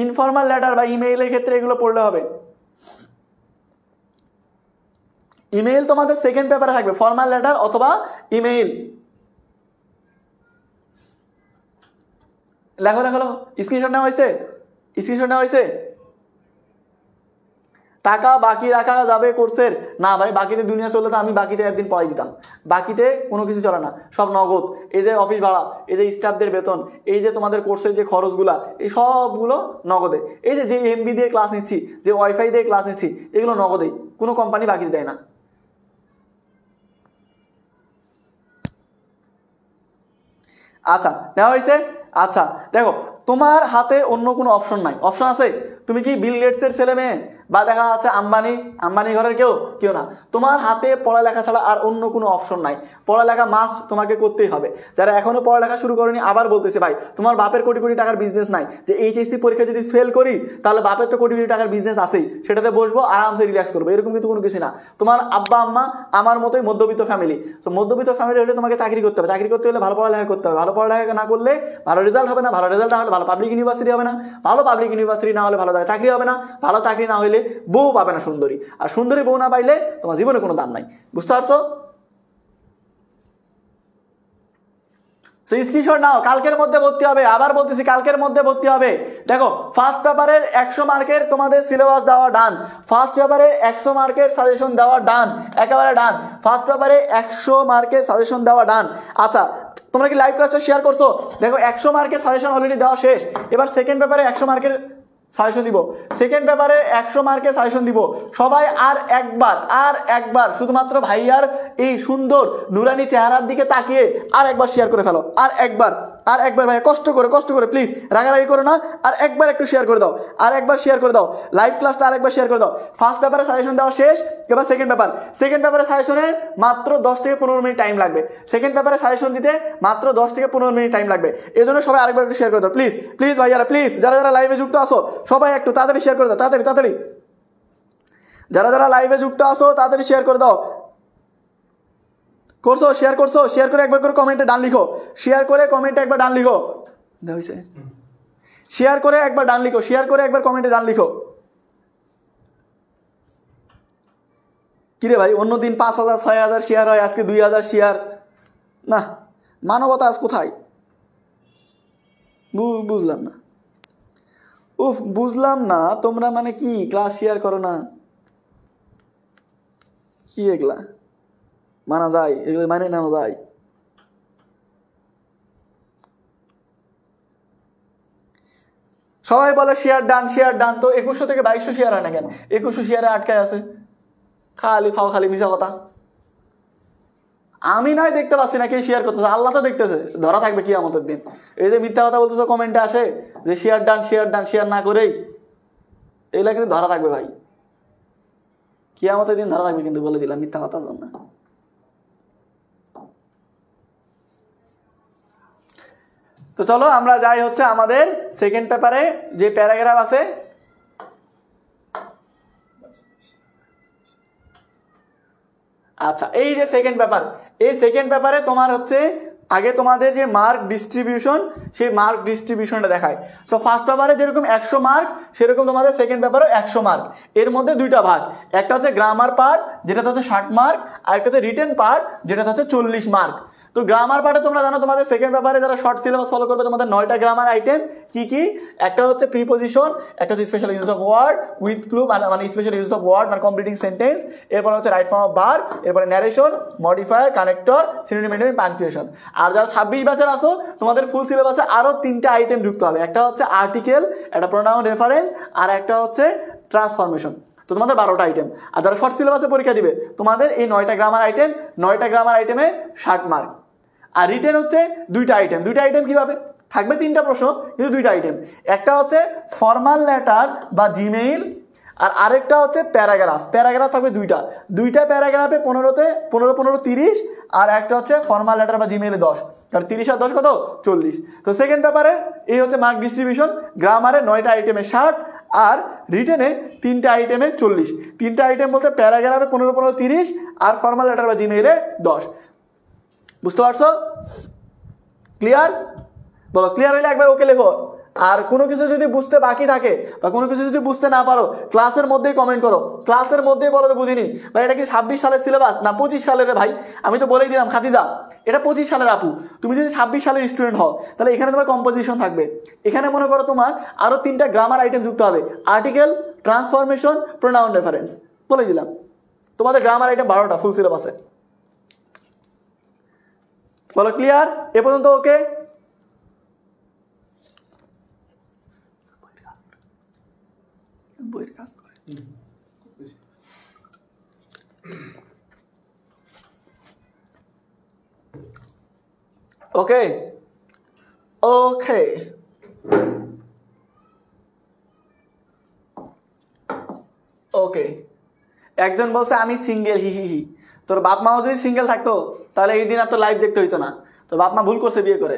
ইনফর্মাল লেটার বা ইমেইলের ক্ষেত্রে এগুলো পড়লে হবে। ইমেইল তোমাদের সেকেন্ড পেপারে থাকবে, ফর্মাল লেটার অথবা ইমেইল। লেখো লেখো লেখো, স্ক্রিনশট নেওয়া হয়েছে, স্ক্রিনশট নেওয়া হয়েছে। টাকা বাকি রাখা যাবে কোর্সের না ভাই, বাকিতে দুনিয়া চললে তো আমি বাকিতে একদিন পড়াই দিতাম, বাকিতে কোনো কিছু চলে না, সব নগদ। এই যে অফিস ভাড়া, এই যে স্টাফদের বেতন, এই যে তোমাদের কোর্সের যে খরচগুলা, এই সবগুলো নগদে। এই যে এমবি দিয়ে ক্লাস নিচ্ছি, যে ওয়াইফাই দিয়ে ক্লাস নিচ্ছি, এগুলো নগদেই, কোনো কোম্পানি বাকি দেয় না। আচ্ছা নেওয়া হয়েছে। আচ্ছা দেখো তোমার হাতে অন্য কোনো অপশন নাই, অপশন আছে? তুমি কি বিল গেটসের ছেলে মেয়ে বা দেখা যাচ্ছে আম্বানি ঘরের কেউ না। তোমার হাতে পড়ালেখা ছাড়া আর অন্য কোনো অপশন নাই, পড়ালেখা মাস্ট তোমাকে করতেই হবে। যারা এখনো পড়ালেখা শুরু করেনি, আবার বলতেছে ভাই তোমার বাপের কোটি কোটি টাকার বিজনেস নাই, যে এইচএসসি পরীক্ষা যদি ফেল করি তাহলে বাপের তো কোটি কোটি টাকার বিজনেস আছেই, সেটাতে বসবো আরামসে রিল্যাক্স করবো, এরকম কিন্তু কোনো কিছু না। তোমার আব্বা আম্মা আমার মতোই মধ্যবিত্ত ফ্যামিলি, তো মধ্যবিত্ত ফ্যামিলি হলে তোমাকে চাকরি করতে হবে, চাকরি করতে হলে ভালো পড়ালেখা করতে হবে, ভালো পড়ালেখা না করলে ভালো রেজাল্ট হবে না, ভালো রেজাল্ট না হলে ভালো পাবলিক ইউনিভার্সিটি হবে না, ভালো পাবলিক ইউনিভার্সিটি না হলে ভালো চাকরি হবে না, ভালো চাকরি না হলে বউ পাবে না সুন্দরী, আর সুন্দরী বউ না পাইলে তোমার জীবনে কোনো দাম নাই। বুঝতে পারছো? স্ক্রিনশট নাও, কালকের মধ্যে ভর্তি হবে, আবার বলতেছি কালকের মধ্যে ভর্তি হবে। দেখো ফার্স্ট পেপারের 100 মার্কের তোমাদের সিলেবাস দেওয়া ডান, ফার্স্ট পেপারে 100 মার্কের সাজেশন দেওয়া ডান, একেবারে ডান। ফার্স্ট পেপারে 100 মার্কের সাজেশন দেওয়া ডান। আচ্ছা তোমরা কি লাইভ ক্লাসটা শেয়ার করছো? দেখো 100 মার্কের সাজেশন অলরেডি দেওয়া শেষ, এবার সেকেন্ড পেপারে 100 মার্কের সাজেশন দিব, সেকেন্ড পেপারে 100 মার্কের সাজেশন দিব। সবাই আর একবার শুধুমাত্র ভাইয়ার এই সুন্দর নুরানি চেহারার দিকে তাকিয়ে আর একবার শেয়ার করে ফেলো, আর একবার ভাইয়া কষ্ট করে প্লিজ, রাগারাগি করো না, আর একবার একটু শেয়ার করে দাও, আর একবার শেয়ার করে দাও লাইভ ক্লাসটা, আর একবার শেয়ার করে দাও। ফার্স্ট পেপারে সাজেশন দেওয়া শেষ, এবার সেকেন্ড পেপারে সাজেশনে মাত্র 10 থেকে 15 মিনিট টাইম লাগবে, সেকেন্ড পেপারে সাজেশন দিতে মাত্র 10 থেকে 15 মিনিট টাইম লাগবে। এই জন্য সবাই আরেকবার একটু শেয়ার করে দাও প্লিজ ভাইয়ারা, প্লিজ যারা লাইভে যুক্ত আসো সবাই একটু তাড়াতাড়ি শেয়ার করে দাও, তাড়াতাড়ি যারা লাইভে যুক্ত আসো তাড়াতাড়ি শেয়ার করে দাও। শেয়ার করে একবার করে কমেন্টে ডান লিখো, শেয়ার করে কমেন্টে একবার ডান লিখো, শেয়ার করে একবার কমেন্টে ডান লিখো। কিরে ভাই অন্যদিন 5000 6000 শেয়ার হয়, আজকে 2000 শেয়ার, না মানবতা আজ কোথায়? বুঝলাম না, বুঝলাম না তোমরা মানে কি ক্লাস শেয়ার করো না, কি এগুলা মানা যায়? এগুলো মানে নেওয়া যায়? সবাই বলে শেয়ার ডান, তো 2100 থেকে 2200 শেয়ার হয় না কেন? 2100 শেয়ারে আটকায় আছে, খালি মিশা কথা। আমি নয় দেখতে পাচ্ছি না কে শেয়ার করতেছে, আল্লাহ তো দেখতেছে, ধরা থাকবে কিয়ামতের দিন। এই যে মিথ্যা কথা বলতেছো কমেন্টে আসে যে শেয়ার ডান, শেয়ার না করেই, এগুলা কিন্তু ধরা থাকবে ভাই, কিয়ামতের দিন ধরা থাকবে কিন্তু, বলে দিলাম মিথ্যা কথার জন্য। তো চলো আমরা যাই হচ্ছে আমাদের সেকেন্ড পেপারে যে প্যারাগ্রাফ আছে, আচ্ছা এই যে সেকেন্ড পেপার, এই সেকেন্ড পেপারে তোমার হচ্ছে আগে তোমাদের যে মার্ক ডিস্ট্রিবিউশন সেই মার্ক ডিস্ট্রিবিউশনটা দেখায়। সো ফার্স্ট পেপারে যেরকম 100 মার্ক সেরকম তোমাদের সেকেন্ড পেপারেও 100 মার্ক। এর মধ্যে দুইটা ভাগ, একটা হচ্ছে গ্রামার পার্ট যেটা হচ্ছে 60 মার্ক, আর একটা হচ্ছে রিটেন পার্ট যেটা হচ্ছে 40 মার্ক। তো গ্রামার পার্টে তোমরা জানো তোমাদের সেকেন্ড পেপারে যারা শর্ট সিলেবাস ফলো করবে তোমাদের 9টা গ্রামার আইটেম কি কি, একটা হচ্ছে প্রিপোজিশন, একটা হচ্ছে special use of word with clue মানে স্পেশাল ইউজ অফ ওয়ার্ড মানে কমপ্লিটিং সেন্টেন্স, এরপর হচ্ছে রাইট ফর্ম অফ ভার্ব, এরপরে narration, modifier, connector, synonym antonym, punctuation. আর যারা 26 ব্যাচের আসো তোমাদের ফুল সিলেবাসে আরো 3টা আইটেম যুক্ত হবে, একটা হচ্ছে আর্টিকেল, একটা প্রোনাউন রেফারেন্স, আর একটা হচ্ছে ট্রান্সফরমেশন। তো তোমাদের 12টা আইটেম। আর যারা শর্ট সিলেবাসে পরীক্ষা দিবে তোমাদের এই 9টা গ্রামার আইটেম, 9টা গ্রামার আইটেমে 60 মার্ক। আর রিটেন হচ্ছে 2টা আইটেম। 2টা আইটেম কিভাবে থাকবে, 3টা প্রশ্ন কিন্তু 2টা আইটেম। একটা হচ্ছে ফর্মাল লেটার বা জিমেইল, আর আরেকটা হচ্ছে প্যারাগ্রাফ। প্যারাগ্রাফ থাকবে 2টা প্যারাগ্রাফে 15তে 15 30, আর একটা হচ্ছে ফর্মাল লেটার বা জিমেইলে 10। তাহলে 30 আর 10 কত 40। তো সেকেন্ড পেপারে এই হচ্ছে মার্ক ডিস্ট্রিবিউশন, গ্রামারে 9টা আইটেমে 60 আর রিটেনে 3টা আইটেমে 40। 3টা আইটেম বলতে প্যারাগ্রাফে 15 30 আর ফর্মাল লেটার বা জিমেইলে 10। বুঝতে পারছো? ক্লিয়ার? বলো ক্লিয়ার হইলে একবার ওকে লেখো। আর কোনো কিছু যদি বুঝতে বাকি থাকে বা কোনো কিছু যদি বুঝতে না পারো ক্লাসের মধ্যেই কমেন্ট করো, ক্লাসের মধ্যেই বলো বুঝিনি ভাই এটা কি 26 সালের সিলেবাস না 25 সালের। ভাই আমি তো বলেই দিলাম খাদিজা এটা 25 সালের আপু, তুমি যদি 26 সালের স্টুডেন্ট হও তাহলে এখানে তোমার কম্পোজিশন থাকবে, এখানে মনে করো তোমার আরও 3টা গ্রামার আইটেম যুক্ত হবে, আর্টিকেল, ট্রান্সফরমেশন, প্রোনাউন রেফারেন্স। বলে দিলাম তোমাদের গ্রামার আইটেম 12টা ফুল সিলেবাসে। বলো ক্লিয়ার এ পর্যন্ত? ওকে বইয়ের কাজ করে ওকে ওকে ওকে। একজন বলছে আমি সিঙ্গেল, হি হি হি। তোর বাপ মাও যদি সিঙ্গেল থাকতো তাহলে এই দিন আর তো লাইভ দেখতে হইতো না। তোর বাপ মা ভুল করছে বিয়ে করে,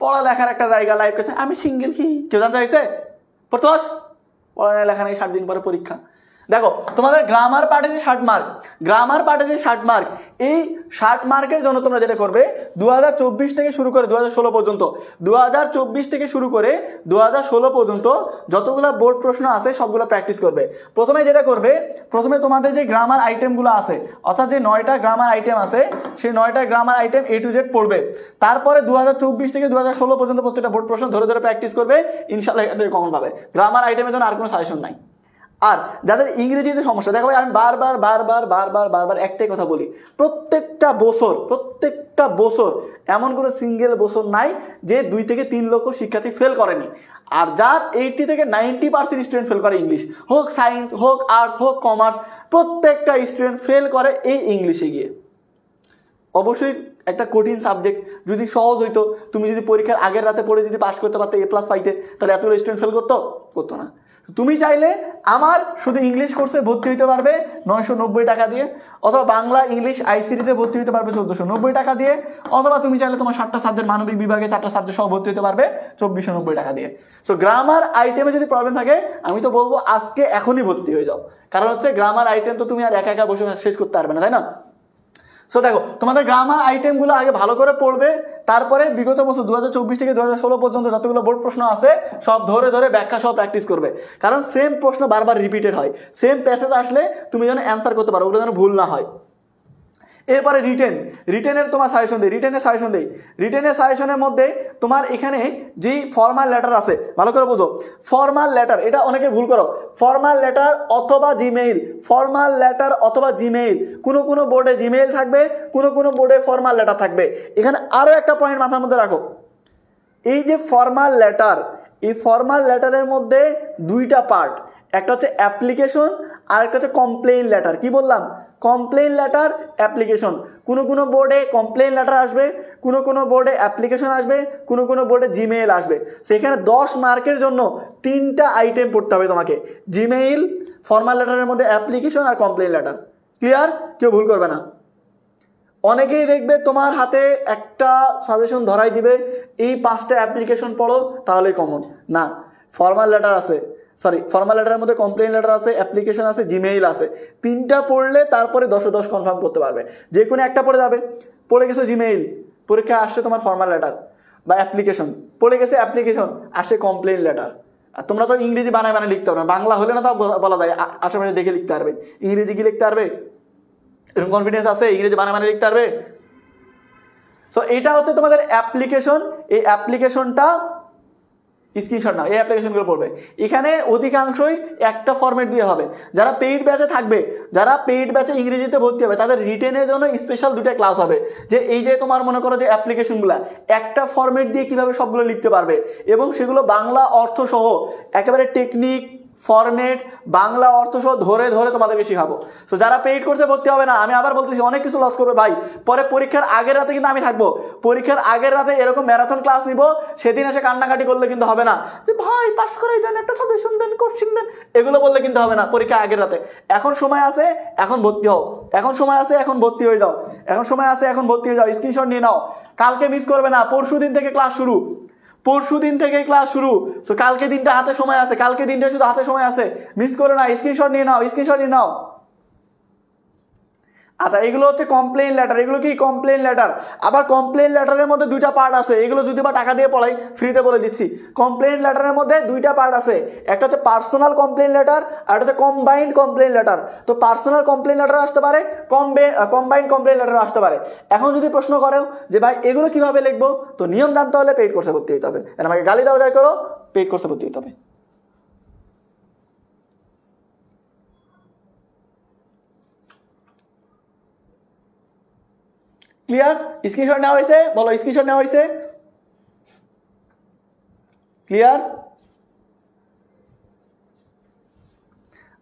পড়ালেখার একটা জায়গা লাইভ করছে আমি সিঙ্গেল, হি কেউ জানতে চাইছে? পড়তোস পড়ালেখা নেই, 7 দিন পরে পরীক্ষা। দেখো তোমাদের গ্রামার পার্টে যে 60 মার্ক, গ্রামার পার্টে যে 60 মার্ক, এই 60 মার্কের জন্য তোমরা যেটা করবে 2024 থেকে শুরু করে 2016 পর্যন্ত, 2024 থেকে শুরু করে 2016 পর্যন্ত যতগুলো বোর্ড প্রশ্ন আছে সবগুলো প্র্যাকটিস করবে। প্রথমে যেটা করবে, প্রথমে তোমাদের যে গ্রামার আইটেমগুলো আছে অর্থাৎ যে 9টা গ্রামার আইটেম আছে সেই 9টা grammar item A to Z পড়বে। তারপরে 2024 থেকে 2016 পর্যন্ত প্রত্যেকটা বোর্ড প্রশ্ন ধরে ধরে প্র্যাকটিস করবে, ইনশাল্লাহ এখান থেকে কমন পাবে। গ্রামার আইটেমের জন্য আর কোনো সাজেশন নাই। আর যাদের ইংরেজিতে সমস্যা, দেখো ভাই আমি বারবার একটাই কথা বলি, প্রত্যেকটা বছর এমন কোনো সিঙ্গেল বছর নাই যে 2 থেকে 3 লক্ষ শিক্ষার্থী ফেল করেনি। আর যার 80 থেকে 90% স্টুডেন্ট ফেল করে ইংলিশ, হোক সায়েন্স হোক আর্টস হোক কমার্স, প্রত্যেকটা স্টুডেন্ট ফেল করে এই ইংলিশে গিয়ে। অবশ্যই একটা কঠিন সাবজেক্ট, যদি সহজ হইতো, তুমি যদি পরীক্ষার আগের রাতে পড়ে যদি পাস করতে পারতে, A+ পাইতে, তাহলে এতগুলো স্টুডেন্ট ফেল করতো না। তুমি চাইলে আমার শুধু ইংলিশ কোর্সে ভর্তি হইতে পারবে 990 টাকা দিয়ে, অথবা বাংলা ইংলিশ আইসিটিতে ভর্তি হইতে পারবে 1490 টাকা দিয়ে, অথবা তুমি চাইলে তোমার 7টা সাবজেক্ট মানবিক বিভাগে 4টা সাবজেক্ট সহ ভর্তি হতে পারবে 2490 টাকা দিয়ে। সো গ্রামার আইটেমে যদি প্রবলেম থাকে আমি তো বলবো আজকে এখনই ভর্তি হয়ে যাও, কারণ হচ্ছে গ্রামার আইটেম তো তুমি আর একা একা বসে শেষ করতে পারবে না, তাই না? সো দেখো তোমাদের গ্রামার আইটেমগুলো আগে ভালো করে পড়বে, তারপরে বিগত বছর 2024 থেকে 2016 পর্যন্ত যতগুলো বোর্ড প্রশ্ন আছে সব ধরে ধরে ব্যাখ্যা সব প্র্যাকটিস করবে, কারণ সেম প্রশ্ন বারবার রিপিটেড হয়, সেম প্যাসেজ আসলে তুমি যেন অ্যান্সার করতে পারো, ওগুলো যেন ভুল না হয়। এরপরে রিটেনের তোমার সাজেশন দিই, রিটেনের সাজেশনের মধ্যে তোমার এখানে যেই ফর্মাল লেটার আছে ভালো করে বোঝো, ফর্মাল লেটার, এটা অনেকে ভুল করো, ফর্মাল লেটার অথবা জিমেইল, কোনো বোর্ডে জিমেইল থাকবে, কোনো বোর্ডে ফর্মাল লেটার থাকবে। এখানে আরও একটা পয়েন্ট মাথার মধ্যে রাখো, এই যে ফর্মাল লেটার, এই ফর্মাল লেটারের মধ্যে 2টা পার্ট, একটা হচ্ছে অ্যাপ্লিকেশন আর একটা হচ্ছে কমপ্লেইন লেটার। কি বললাম? Complain letter, application. কোনো বোর্ডে কমপ্লেইন লেটার আসবে, কোনো বোর্ডে অ্যাপ্লিকেশন আসবে, কোনো বোর্ডে জিমেইল আসবে। সেখানে 10 মার্কের জন্য 3টা আইটেম পড়তে হবে তোমাকে, জিমেইল, ফর্মাল লেটারের মধ্যে অ্যাপ্লিকেশন আর কমপ্লেইন লেটার। ক্লিয়ার? কেউ ভুল করবে না। অনেকেই দেখবে তোমার হাতে একটা সাজেশন ধরাই দিবে এই 5টা অ্যাপ্লিকেশন পড়ো তাহলেই কমন, না, ফর্মাল লেটার আছে, সরি ফর্মাল লেটারের মধ্যে কমপ্লেন লেটার আছে, অ্যাপ্লিকেশন আছে, জিমেইল আছে। 3টা পড়লে তারপরে 10 10 কনফার্ম করতে পারবে। যে কোনো একটা পড়ে যাবে, পড়ে গেছো জিমেইল, পরীক্ষা আসছে তোমার ফর্মাল লেটার বা অ্যাপ্লিকেশন, পড়ে গেছে অ্যাপ্লিকেশন, আসে কমপ্লেন লেটার। আর তোমরা তো ইংরেজি বানায় বানায় লিখতে পারবে না, বাংলা হলে না তো বলা যায় আশেপাশে দেখে লিখতে পারবে। ইংরেজি কি লিখতে পারবে? এরকম কনফিডেন্স আছে ইংরেজি বানায় বানায় লিখতে পারবে? সো এটা হচ্ছে তোমাদের অ্যাপ্লিকেশন। এই অ্যাপ্লিকেশনটা স্ক্রিনশট নাও, এই অ্যাপ্লিকেশনগুলো পড়বে। এখানে অধিকাংশই একটা ফরম্যাট দিয়ে হবে। যারা পেইড ব্যাচে থাকবে, যারা পেইড ব্যাচে ইংরেজিতে ভর্তি হবে, তাদের রিটেনের জন্য স্পেশাল 2টা ক্লাস হবে। যে এই যে তোমার মনে করো যে অ্যাপ্লিকেশনগুলো একটা ফরম্যাট দিয়ে কিভাবে সবগুলো লিখতে পারবে, এবং সেগুলো বাংলা অর্থ সহ একেবারে টেকনিক ফরম্যাট বাংলা অর্থ সহ ধরে ধরে তোমাদেরকে শেখাবো। সো যারা পেইড কোর্সে ভর্তি হবে না, আমি আবার বলতেছি অনেক কিছু লস করবে ভাই। পরে পরীক্ষার আগের রাতে কিন্তু আমি থাকবো, পরীক্ষার আগের রাতে এরকম ম্যারাথন ক্লাস নিব, সেদিন এসে কান্নাকাটি করলে কিন্তু হবে না যে ভাই পাস করাই দেন, একটা সাজেশন দেন, কোশ্চেন দেন, এগুলো বললে কিন্তু হবে না পরীক্ষা আগের রাতে। এখন সময় আছে, এখন ভর্তি হও, এখন সময় আছে, এখন ভর্তি হয়ে যাও, এখন সময় আছে, এখন ভর্তি হয়ে যাও। স্ক্রিনশট নিয়ে নাও, কালকে মিস করবে না, পরশু দিন থেকে ক্লাস শুরু, পরশু দিন থেকে ক্লাস শুরু। সো কালকে দিনটা হাতে সময় আছে, কালকে দিনটা শুধু হাতে সময় আছে, মিস করো না। স্ক্রিনশট নিয়ে নাও, স্ক্রিনশট নিয়ে নাও। আচ্ছা, এগুলো হচ্ছে কমপ্লেন লেটার। এগুলো কি কমপ্লেন লেটার? আবার কমপ্লেন লেটারের মধ্যে 2টা পার্ট আছে, এগুলো যদি বা টাকা দিয়ে পড়াই ফ্রিতে বলে দিচ্ছি। কমপ্লেন লেটারের মধ্যে 2টা পার্ট আছে, একটা হচ্ছে পার্সোনাল কমপ্লেন লেটার আর একটা হচ্ছে কম্বাইন্ড কমপ্লেন লেটার। তো পার্সোনাল কমপ্লেন লেটার আসতে পারে, কম্বাইন্ড কমপ্লেন লেটার আসতে পারে। এখন যদি প্রশ্ন করো যে ভাই এগুলো কিভাবে লিখবো, তো নিয়ম জানতে হলে পেইড কোর্সে ভর্তি হতে হবে। আমাকে গালি দাও যাই করো, পেইড কোর্সে ভর্তি হতে হবে। ক্লিয়ার? স্ক্রিনশট নেওয়া হয়েছে? বলো স্ক্রিনশট নেওয়া হয়েছে? ক্লিয়ার?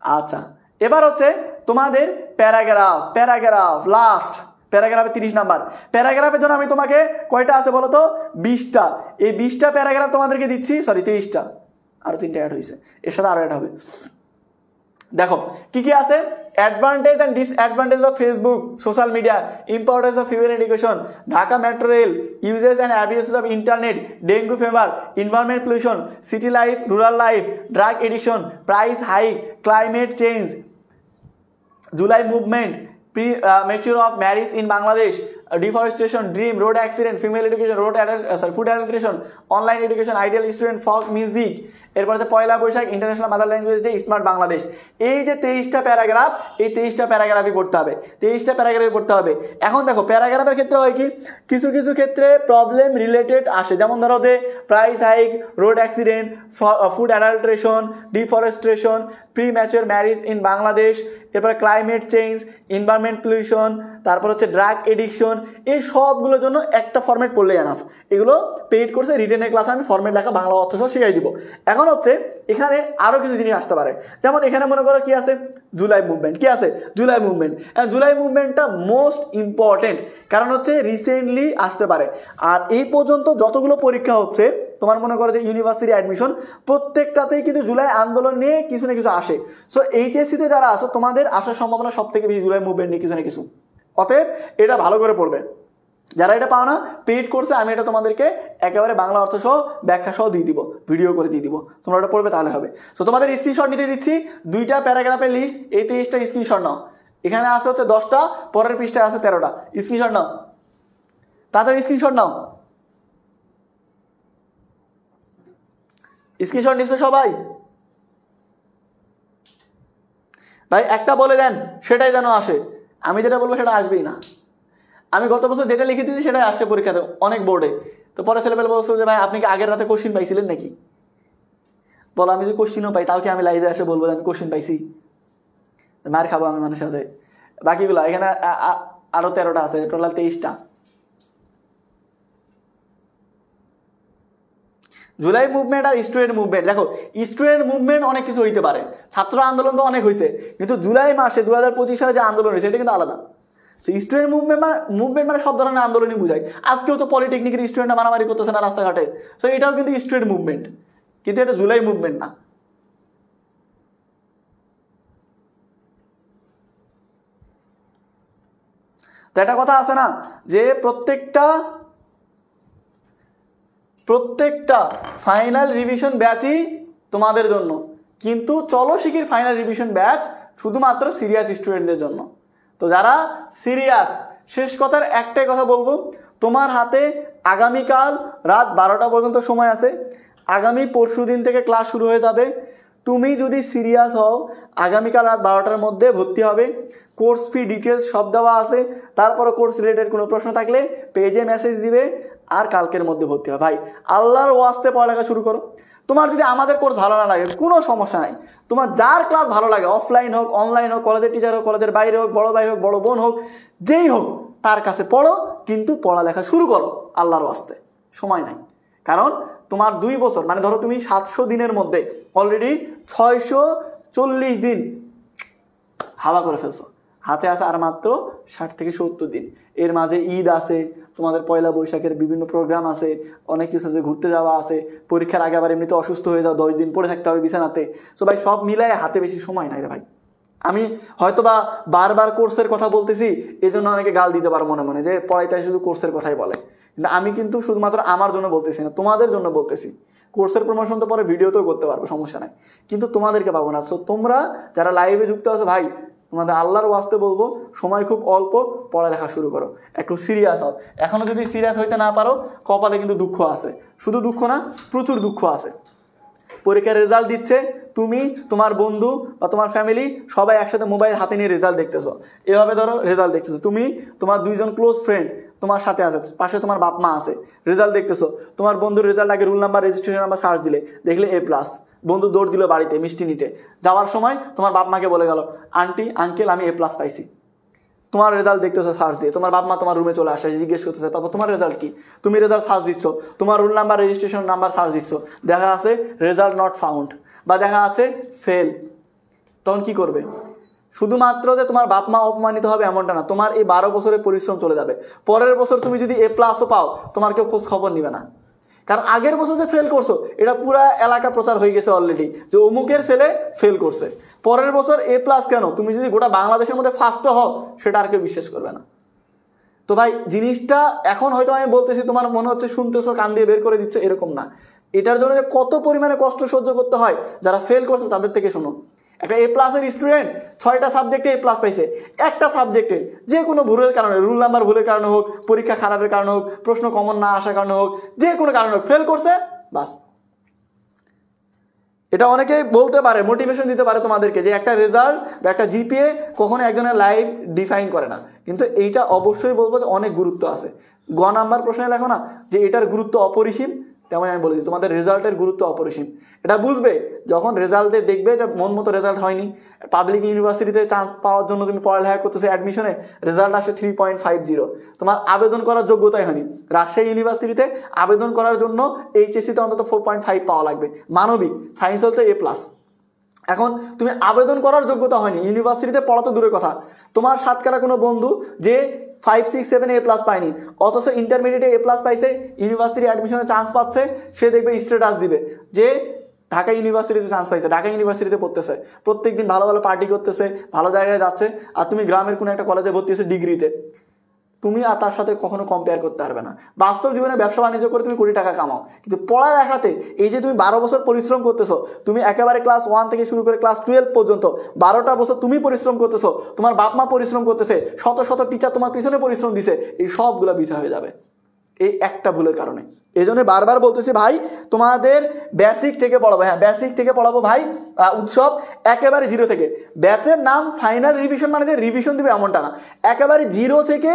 আচ্ছা, এবার হচ্ছে তোমাদের প্যারাগ্রাফ লাস্ট প্যারাগ্রাফে 30 নাম্বার। প্যারাগ্রাফের জন্য আমি তোমাকে কয়টা আছে বলো তো? 20টা। এই 20টা প্যারাগ্রাফ তোমাদেরকে দিচ্ছি, সরি 23টা, আরো 3টা অ্যাড হয়েছে, এর সাথে আরো অ্যাড হবে। দেখো কি কি আছে? Advantage and disadvantage of Facebook social media, importance of female education, Dhaka metro rail, uses and abuses of internet, dengue fever, environment pollution, city life, rural life, drug addiction, price hike, climate change, July movement, premature of marriage in Bangladesh, deforestation, dream, road accident, female education, food adulteration, online education, ideal student, folk music, এরপর হচ্ছে Pohela Boishakh, international mother language day, smart Bangladesh. এই যে 23টা paragraph, এই 23টা প্যারাগ্রাফই পড়তে হবে, 23টা প্যারাগ্রাফই পড়তে হবে। এখন দেখো প্যারাগ্রাফের ক্ষেত্রে হয় কি, কিছু কিছু ক্ষেত্রে প্রবলেম রিলেটেড আসে, যেমন ধরো যে price hike, road accident, food adulteration, deforestation, premature marriage in Bangladesh, এরপরে ক্লাইমেট চেঞ্জ, এনভায়রনমেন্ট পলিউশন, তারপর হচ্ছে ড্রাগ এডিকশন। এই সবগুলোর জন্য একটা ফরম্যাট পড়লেই এনাফ। এগুলো পেইড কোর্সে রিটেনের ক্লাসে আমি ফরম্যাট লেখা বাংলা অর্থ সহ শিখাই দিব। এখন হচ্ছে এখানে আরও কিছু জিনিস আসতে পারে, যেমন এখানে মনে করো কি আছে, জুলাই মুভমেন্ট। কি আছে? July movement. জুলাই মুভমেন্টটা মোস্ট ইম্পর্টেন্ট, কারণ হচ্ছে রিসেন্টলি আসতে পারে। আর এই পর্যন্ত যতগুলো পরীক্ষা হচ্ছে, তোমার মনে করো যে ইউনিভার্সিটি অ্যাডমিশন, প্রত্যেকটাতেই কিন্তু জুলাই আন্দোলন নিয়ে কিছু না কিছু আসে। সো এইচএসসিতে যারা আসো, তোমাদের আসার সম্ভাবনা সব থেকে বেশি জুলাই মুভমেন্ট নিয়ে কিছু না কিছু। অতএব এটা ভালো করে পড়বে। যারা এটা পাও না, পেইড কোর্সে আমি এটা তোমাদেরকে একেবারে বাংলা অর্থ সহ ব্যাখ্যা সহ দিয়ে দিব, ভিডিও করে দিয়ে দিব, তোমরা ওটা পড়বে তাহলে হবে। সো তোমাদের স্ক্রিনশট নিতে দিচ্ছি 2টা প্যারাগ্রাফের লিস্ট, এই 23টা স্ক্রিনশট নাও। এখানে আছে হচ্ছে 10টা, পরের পৃষ্ঠায় আছে 13টা। স্ক্রিনশট নাও, তাড়াতাড়ি স্ক্রিনশট নাও। স্ক্রিনশট নিচ্ছে সবাই? ভাই একটা বলে দেন, সেটাই যেন আসে। আমি যেটা বলবো সেটা আসবেই না। আমি গত বছর যেটা লিখে দিয়েছি সেটাই আসছে পরীক্ষাতে অনেক বোর্ডে। তো পরে ছেলেপেলে বলছো যে ভাই আপনি কি আগের রাতে কোশ্চিন পাইছিলেন নাকি? বলো, আমি যদি কোশ্চিনও পাই তাও কি আমি লাইভে এসে বলবো যে আমি কোশ্চিন পাইছি? মার খাবো আমি মানুষের সাথে। বাকিগুলো এখানে আরো 13টা আছে, টোটাল 23টা। জুলাই মুভমেন্ট আর স্টুডেন্ট মুভমেন্ট, দেখো স্টুডেন্ট মুভমেন্ট অনেক কিছু হইতে পারে, ছাত্র আন্দোলন তো অনেক হয়েছে, কিন্তু জুলাই মাসে 2025 সালে যে আন্দোলন হয়েছে এটা কিন্তু আলাদা। স্টুডেন্ট মুভমেন্ট মানে সব ধরনের আন্দোলনই বুঝায়। আজকেও তো পলিটেকনিকের স্টুডেন্টরা মারামারি করতেছে না রাস্তাঘাটে, সো এটাও কিন্তু স্টুডেন্ট মুভমেন্ট, কিন্তু এটা জুলাই মুভমেন্ট না। তো একটা কথা আছে না যে প্রত্যেকটা ফাইনাল রিভিশন ব্যাচই তোমাদের জন্য। কিন্তু চলো শিখির ফাইনাল রিভিশন ব্যাচ শুধুমাত্র সিরিয়াস স্টুডেন্টদের জন্য। তো যারা সিরিয়াস, শেষ কথার একটাই কথা বলবো, তোমার হাতে আগামীকাল রাত 12টা পর্যন্ত সময় আছে। আগামী পরশু দিন থেকে ক্লাস শুরু হয়ে যাবে। তুমি যদি সিরিয়াস হও আগামীকাল রাত 12টার মধ্যে ভর্তি হবে। কোর্স ফি ডিটেলস সব দেওয়া আছে। তারপরে কোর্স রিলেটেড কোনো প্রশ্ন থাকলে পেজে মেসেজ দিবে, আর কালকের মধ্যে ভর্তি হবে। ভাই আল্লাহর ওয়াস্তে পড়ালেখা শুরু করো। তোমার যদি আমাদের কোর্স ভালো না লাগে কোনো সমস্যা নাই, তোমার যার ক্লাস ভালো লাগে, অফলাইন হোক অনলাইন হোক, কলেজের টিচার হোক, কলেজের বাইরে হোক, বড় ভাই হোক বড় বোন হোক, যেই হোক তার কাছে পড়ো, কিন্তু পড়ালেখা শুরু করো আল্লাহর ওয়াস্তে। সময় নাই, কারণ তোমার 2 বছর মানে ধরো তুমি 700 দিনের মধ্যে অলরেডি 640 দিন হাওয়া করে ফেলছো। হাতে আছে আর মাত্র 60 থেকে 70 দিন। এর মাঝে ঈদ আছে, তোমাদের পয়লা বৈশাখের বিভিন্ন প্রোগ্রাম আছে, অনেক কিছু আছে, ঘুরতে যাওয়া আছে, পরীক্ষার আগে আবার এমনিতে অসুস্থ হয়ে যাও, 10 দিন পরে থাকতে হবে বিছানাতে। সো ভাই সব মিলায় হাতে বেশি সময় নাই রে ভাই। আমি হয়তোবা বারবার কোর্সের কথা বলতেছি, এই জন্য অনেকে গাল দিতে পারো মনে মনে যে পড়াইতে শুধু কোর্সের কথাই বলে, কিন্তু আমি কিন্তু শুধুমাত্র আমার জন্য বলতেছি না, তোমাদের জন্য বলতেছি। কোর্সের প্রমোশন তো পরে ভিডিওতেও করতে পারবো, সমস্যা নাই, কিন্তু তোমাদেরকে পাবো না। সো তোমরা যারা লাইভে যুক্ত আছো ভাই, তোমাদের আল্লাহর ওয়াস্তে বলবো, সময় খুব অল্প, পড়ালেখা শুরু করো, একটু সিরিয়াস হও। এখনও যদি সিরিয়াস হইতে না পারো, কপালে কিন্তু দুঃখ আছে, শুধু দুঃখ না প্রচুর দুঃখ আছে। পরীক্ষার রেজাল্ট দিচ্ছে, তুমি তোমার বন্ধু বা তোমার ফ্যামিলি সবাই একসাথে মোবাইল হাতে নিয়ে রেজাল্ট দেখতেছো। এভাবে ধরো রেজাল্ট দেখতেছো, তুমি তোমার 2 জন ক্লোজ ফ্রেন্ড তোমার সাথে আছে, পাশে তোমার বাপ মা আছে, রেজাল্ট দেখতেছো। তোমার বন্ধুর রেজাল্ট আগে rule number registration number search দিলে দেখলে A+, বন্ধু দৌড় দিল বাড়িতে মিষ্টি নিতে, যাওয়ার সময় তোমার বাপ মাকে বলে গেল, আন্টি আঙ্কেল আমি A+ পাইছি। তোমার রেজাল্ট দেখতেছো সার্চ দিয়ে, তোমার বাপ মা তোমার রুমে চলে আসে, জিজ্ঞেস করতেছে তারপর তোমার রেজাল্ট কি, তুমি রেজাল্ট সার্চ দিচ্ছ, তোমার rule number registration number search দিচ্ছ, দেখা আছে রেজাল্ট নট ফাউন্ড বা দেখা আছে ফেল। তখন কি করবে? শুধুমাত্র যে তোমার বাপ মা অপমানিত হবে এমনটা না, তোমার এই 12 বছরের পরিশ্রম চলে যাবে। পরের বছর তুমি যদি A+ও পাও, তোমার কেউ খোঁজ খবর নিবে না, কারণ আগের বছর যে ফেল করছো এটা পুরা এলাকা প্রচার হয়ে গেছে অলরেডি যে অমুকের ছেলে ফেল করছে। পরের বছর A+ কেন, তুমি যদি গোটা বাংলাদেশের মধ্যে ফার্স্টও হও সেটা আর কেউ বিশ্বাস করবে না। তো ভাই জিনিসটা এখন হয়তো আমি বলতেছি, তোমার মনে হচ্ছে শুনতেছো কান দিয়ে বের করে দিচ্ছে, এরকম না। এটার জন্য যে কত পরিমাণে কষ্ট সহ্য করতে হয় যারা ফেল করছে তাদের থেকে শোনো। একটা A+-এর স্টুডেন্ট 6টা সাবজেক্টে A+ পাইছে, একটা সাবজেক্টে যে কোনো ভুলের কারণে, রুল নাম্বার ভুলের কারণে হোক, পরীক্ষা খারাপের কারণে হোক, প্রশ্ন কমন না আসার কারণে হোক, যে কোনো কারণে হোক ফেল করছে, বাস। এটা অনেকেই বলতে পারে, মোটিভেশন দিতে পারে তোমাদেরকে যে একটা রেজাল্ট বা একটা GPA কখনো একজনের লাইফ ডিফাইন করে না, কিন্তু এইটা অবশ্যই বলবো যে অনেক গুরুত্ব আছে। নাম্বার প্রশ্নে লেখো না যে এটার গুরুত্ব অপরিসীম, তেমন আমি বলে দিই তোমাদের রেজাল্টের গুরুত্ব অপরিসীম। এটা বুঝবে যখন রেজাল্টে দেখবে যে মন মতো রেজাল্ট হয়নি। পাবলিক ইউনিভার্সিটিতে চান্স পাওয়ার জন্য তুমি পড়ালেখা করতেছো, অ্যাডমিশনে রেজাল্ট আসে 3.50, তোমার আবেদন করার যোগ্যতাই হয়নি। রাজশাহী ইউনিভার্সিটিতে আবেদন করার জন্য HSC-তে অন্তত 4.5 পাওয়া লাগবে, মানবিক সায়েন্স হলে A+। এখন তুমি আবেদন করার যোগ্যতা হয়নি, ইউনিভার্সিটিতে পড়া তো দূরের কথা, তোমার সাতকারা কোনো বন্ধু যে 5, 6, 7 A+ পায়নি, অথচ ইন্টারমিডিয়েটে A+ পাইছে, ইউনিভার্সিটি অ্যাডমিশনে চান্স পাচ্ছে, সে দেখবে স্ট্যাটাস দিবে যে ঢাকা ইউনিভার্সিটিতে চান্স পাইছে, ঢাকা ইউনিভার্সিটিতে পড়তেছে, প্রত্যেকদিন ভালো ভালো পার্টি করতেছে, ভালো জায়গায় যাচ্ছে, আর তুমি গ্রামের কোনো একটা কলেজে ভর্তি হয়েছে ডিগ্রিতে। তুমি আর তার সাথে কখনো কম্পেয়ার করতে পারবে না। বাস্তব জীবনে ব্যবসা বাণিজ্য করে তুমি কোটি টাকা কামাও, কিন্তু পড়ালেখাতে এই যে তুমি 12 বছর পরিশ্রম করতেছো, তুমি একেবারে ক্লাস 1 থেকে শুরু করে ক্লাস 12 পর্যন্ত 12টা বছর তুমি পরিশ্রম করতেছো, তোমার বাপ মা পরিশ্রম করতেছে, শত শত টিচার তোমার পিছনে পরিশ্রম দিছে, এই সবগুলো বৃথা হয়ে যাবে এই একটা ভুলের কারণে। এই জন্য বারবার বলতেছি ভাই, তোমাদের বেসিক থেকে পড়াবো। হ্যাঁ, বেসিক থেকে পড়াবো ভাই, উৎসব একেবারে 0 থেকে। ব্যাচের নাম ফাইনাল রিভিশন, মানে যে রিভিশন দিবে এমনটা না, একেবারে 0 থেকে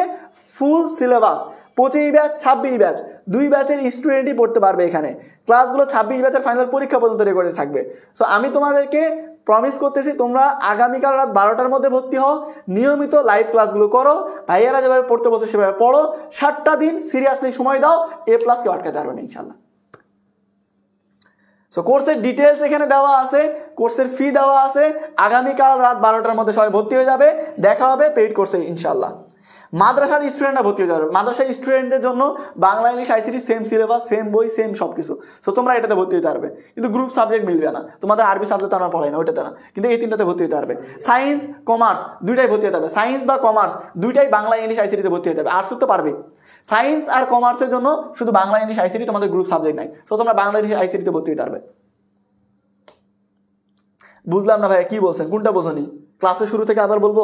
ফুল সিলেবাস। 25 ব্যাচ 26 ব্যাচ 2 ব্যাচের স্টুডেন্টই পড়তে পারবে এখানে। ক্লাসগুলো 26 ব্যাচের ফাইনাল পরীক্ষা পর্যন্ত রেকর্ডে থাকবে। সো আমি তোমাদেরকে প্রমিস করতেছি, তোমরা আগামীকাল রাত 12টার মধ্যে ভর্তি হও, নিয়মিত লাইভ ক্লাসগুলো করো, ভাইয়ারা যেভাবে পড়তে বসে সেভাবে পড়ো, 7টা দিন সিরিয়াসলি সময় দাও, A+ কেউ আটকাতে পারবে না ইনশাল্লাহ। সো কোর্সের ডিটেলস এখানে দেওয়া আছে, কোর্সের ফি দেওয়া আছে। আগামীকাল রাত 12টার মধ্যে সবাই ভর্তি হয়ে যাবে, দেখা হবে পেইড কোর্সে ইনশাল্লাহ। মাদ্রাসার স্টুডেন্টরা ভর্তি হয়ে যাবে। মাদ্রাসার স্টুডেন্টদের জন্য Bangla English ICT same syllabus, same বই, সেম সব কিছু। সো তোমরা এটাতে ভর্তি হতে পারবে, কিন্তু গ্রুপ সাবজেক্ট মিলবে না। তোমাদের আরবি সাবজেক্ট আমরা পড়াই না, ওইটাতে না, কিন্তু এই 3টাতে ভর্তি হতে পারবে। সায়েন্স কমার্স 2টাই ভর্তি হতে হবে, সায়েন্স বা কমার্স 2টাই বাংলা ইংলিশ ICT-তে ভর্তি হতে হবে। আর্টস তো পারবে, সায়েন্স আর কমার্সের জন্য শুধু বাংলা ইংলিশ ICT, তোমাদের গ্রুপ সাবজেক্ট নাই। সো তোমরা বাংলা ইংলিশ ICT-তে ভর্তি হতে পারবে। বুঝলাম না ভাইয়া কি বলছেন, কোনটা বোঝনি? ক্লাসের শুরু থেকে আবার বলবো?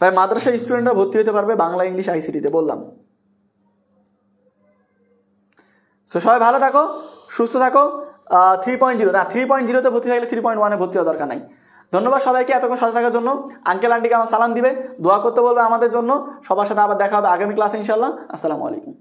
ভাই মাদ্রাসা স্টুডেন্টরা ভর্তি হতে পারবে বাংলা ইংলিশ আইসিটিতে, বললাম। তো সবাই ভালো থাকো, সুস্থ থাকো। 3.0 না, 3.0তে ভর্তি থাকলে 3.1-এ ভর্তি হওয়ার দরকার নাই। ধন্যবাদ সবাইকে এতক্ষণ সাথে থাকার জন্য। আঙ্কেল আন্টিকে আমার সালাম দিবে, দোয়া করতে বলবে আমাদের জন্য। সবার সাথে আবার দেখা হবে আগামী ক্লাসে ইনশাল্লাহ। আসসালামু আলাইকুম।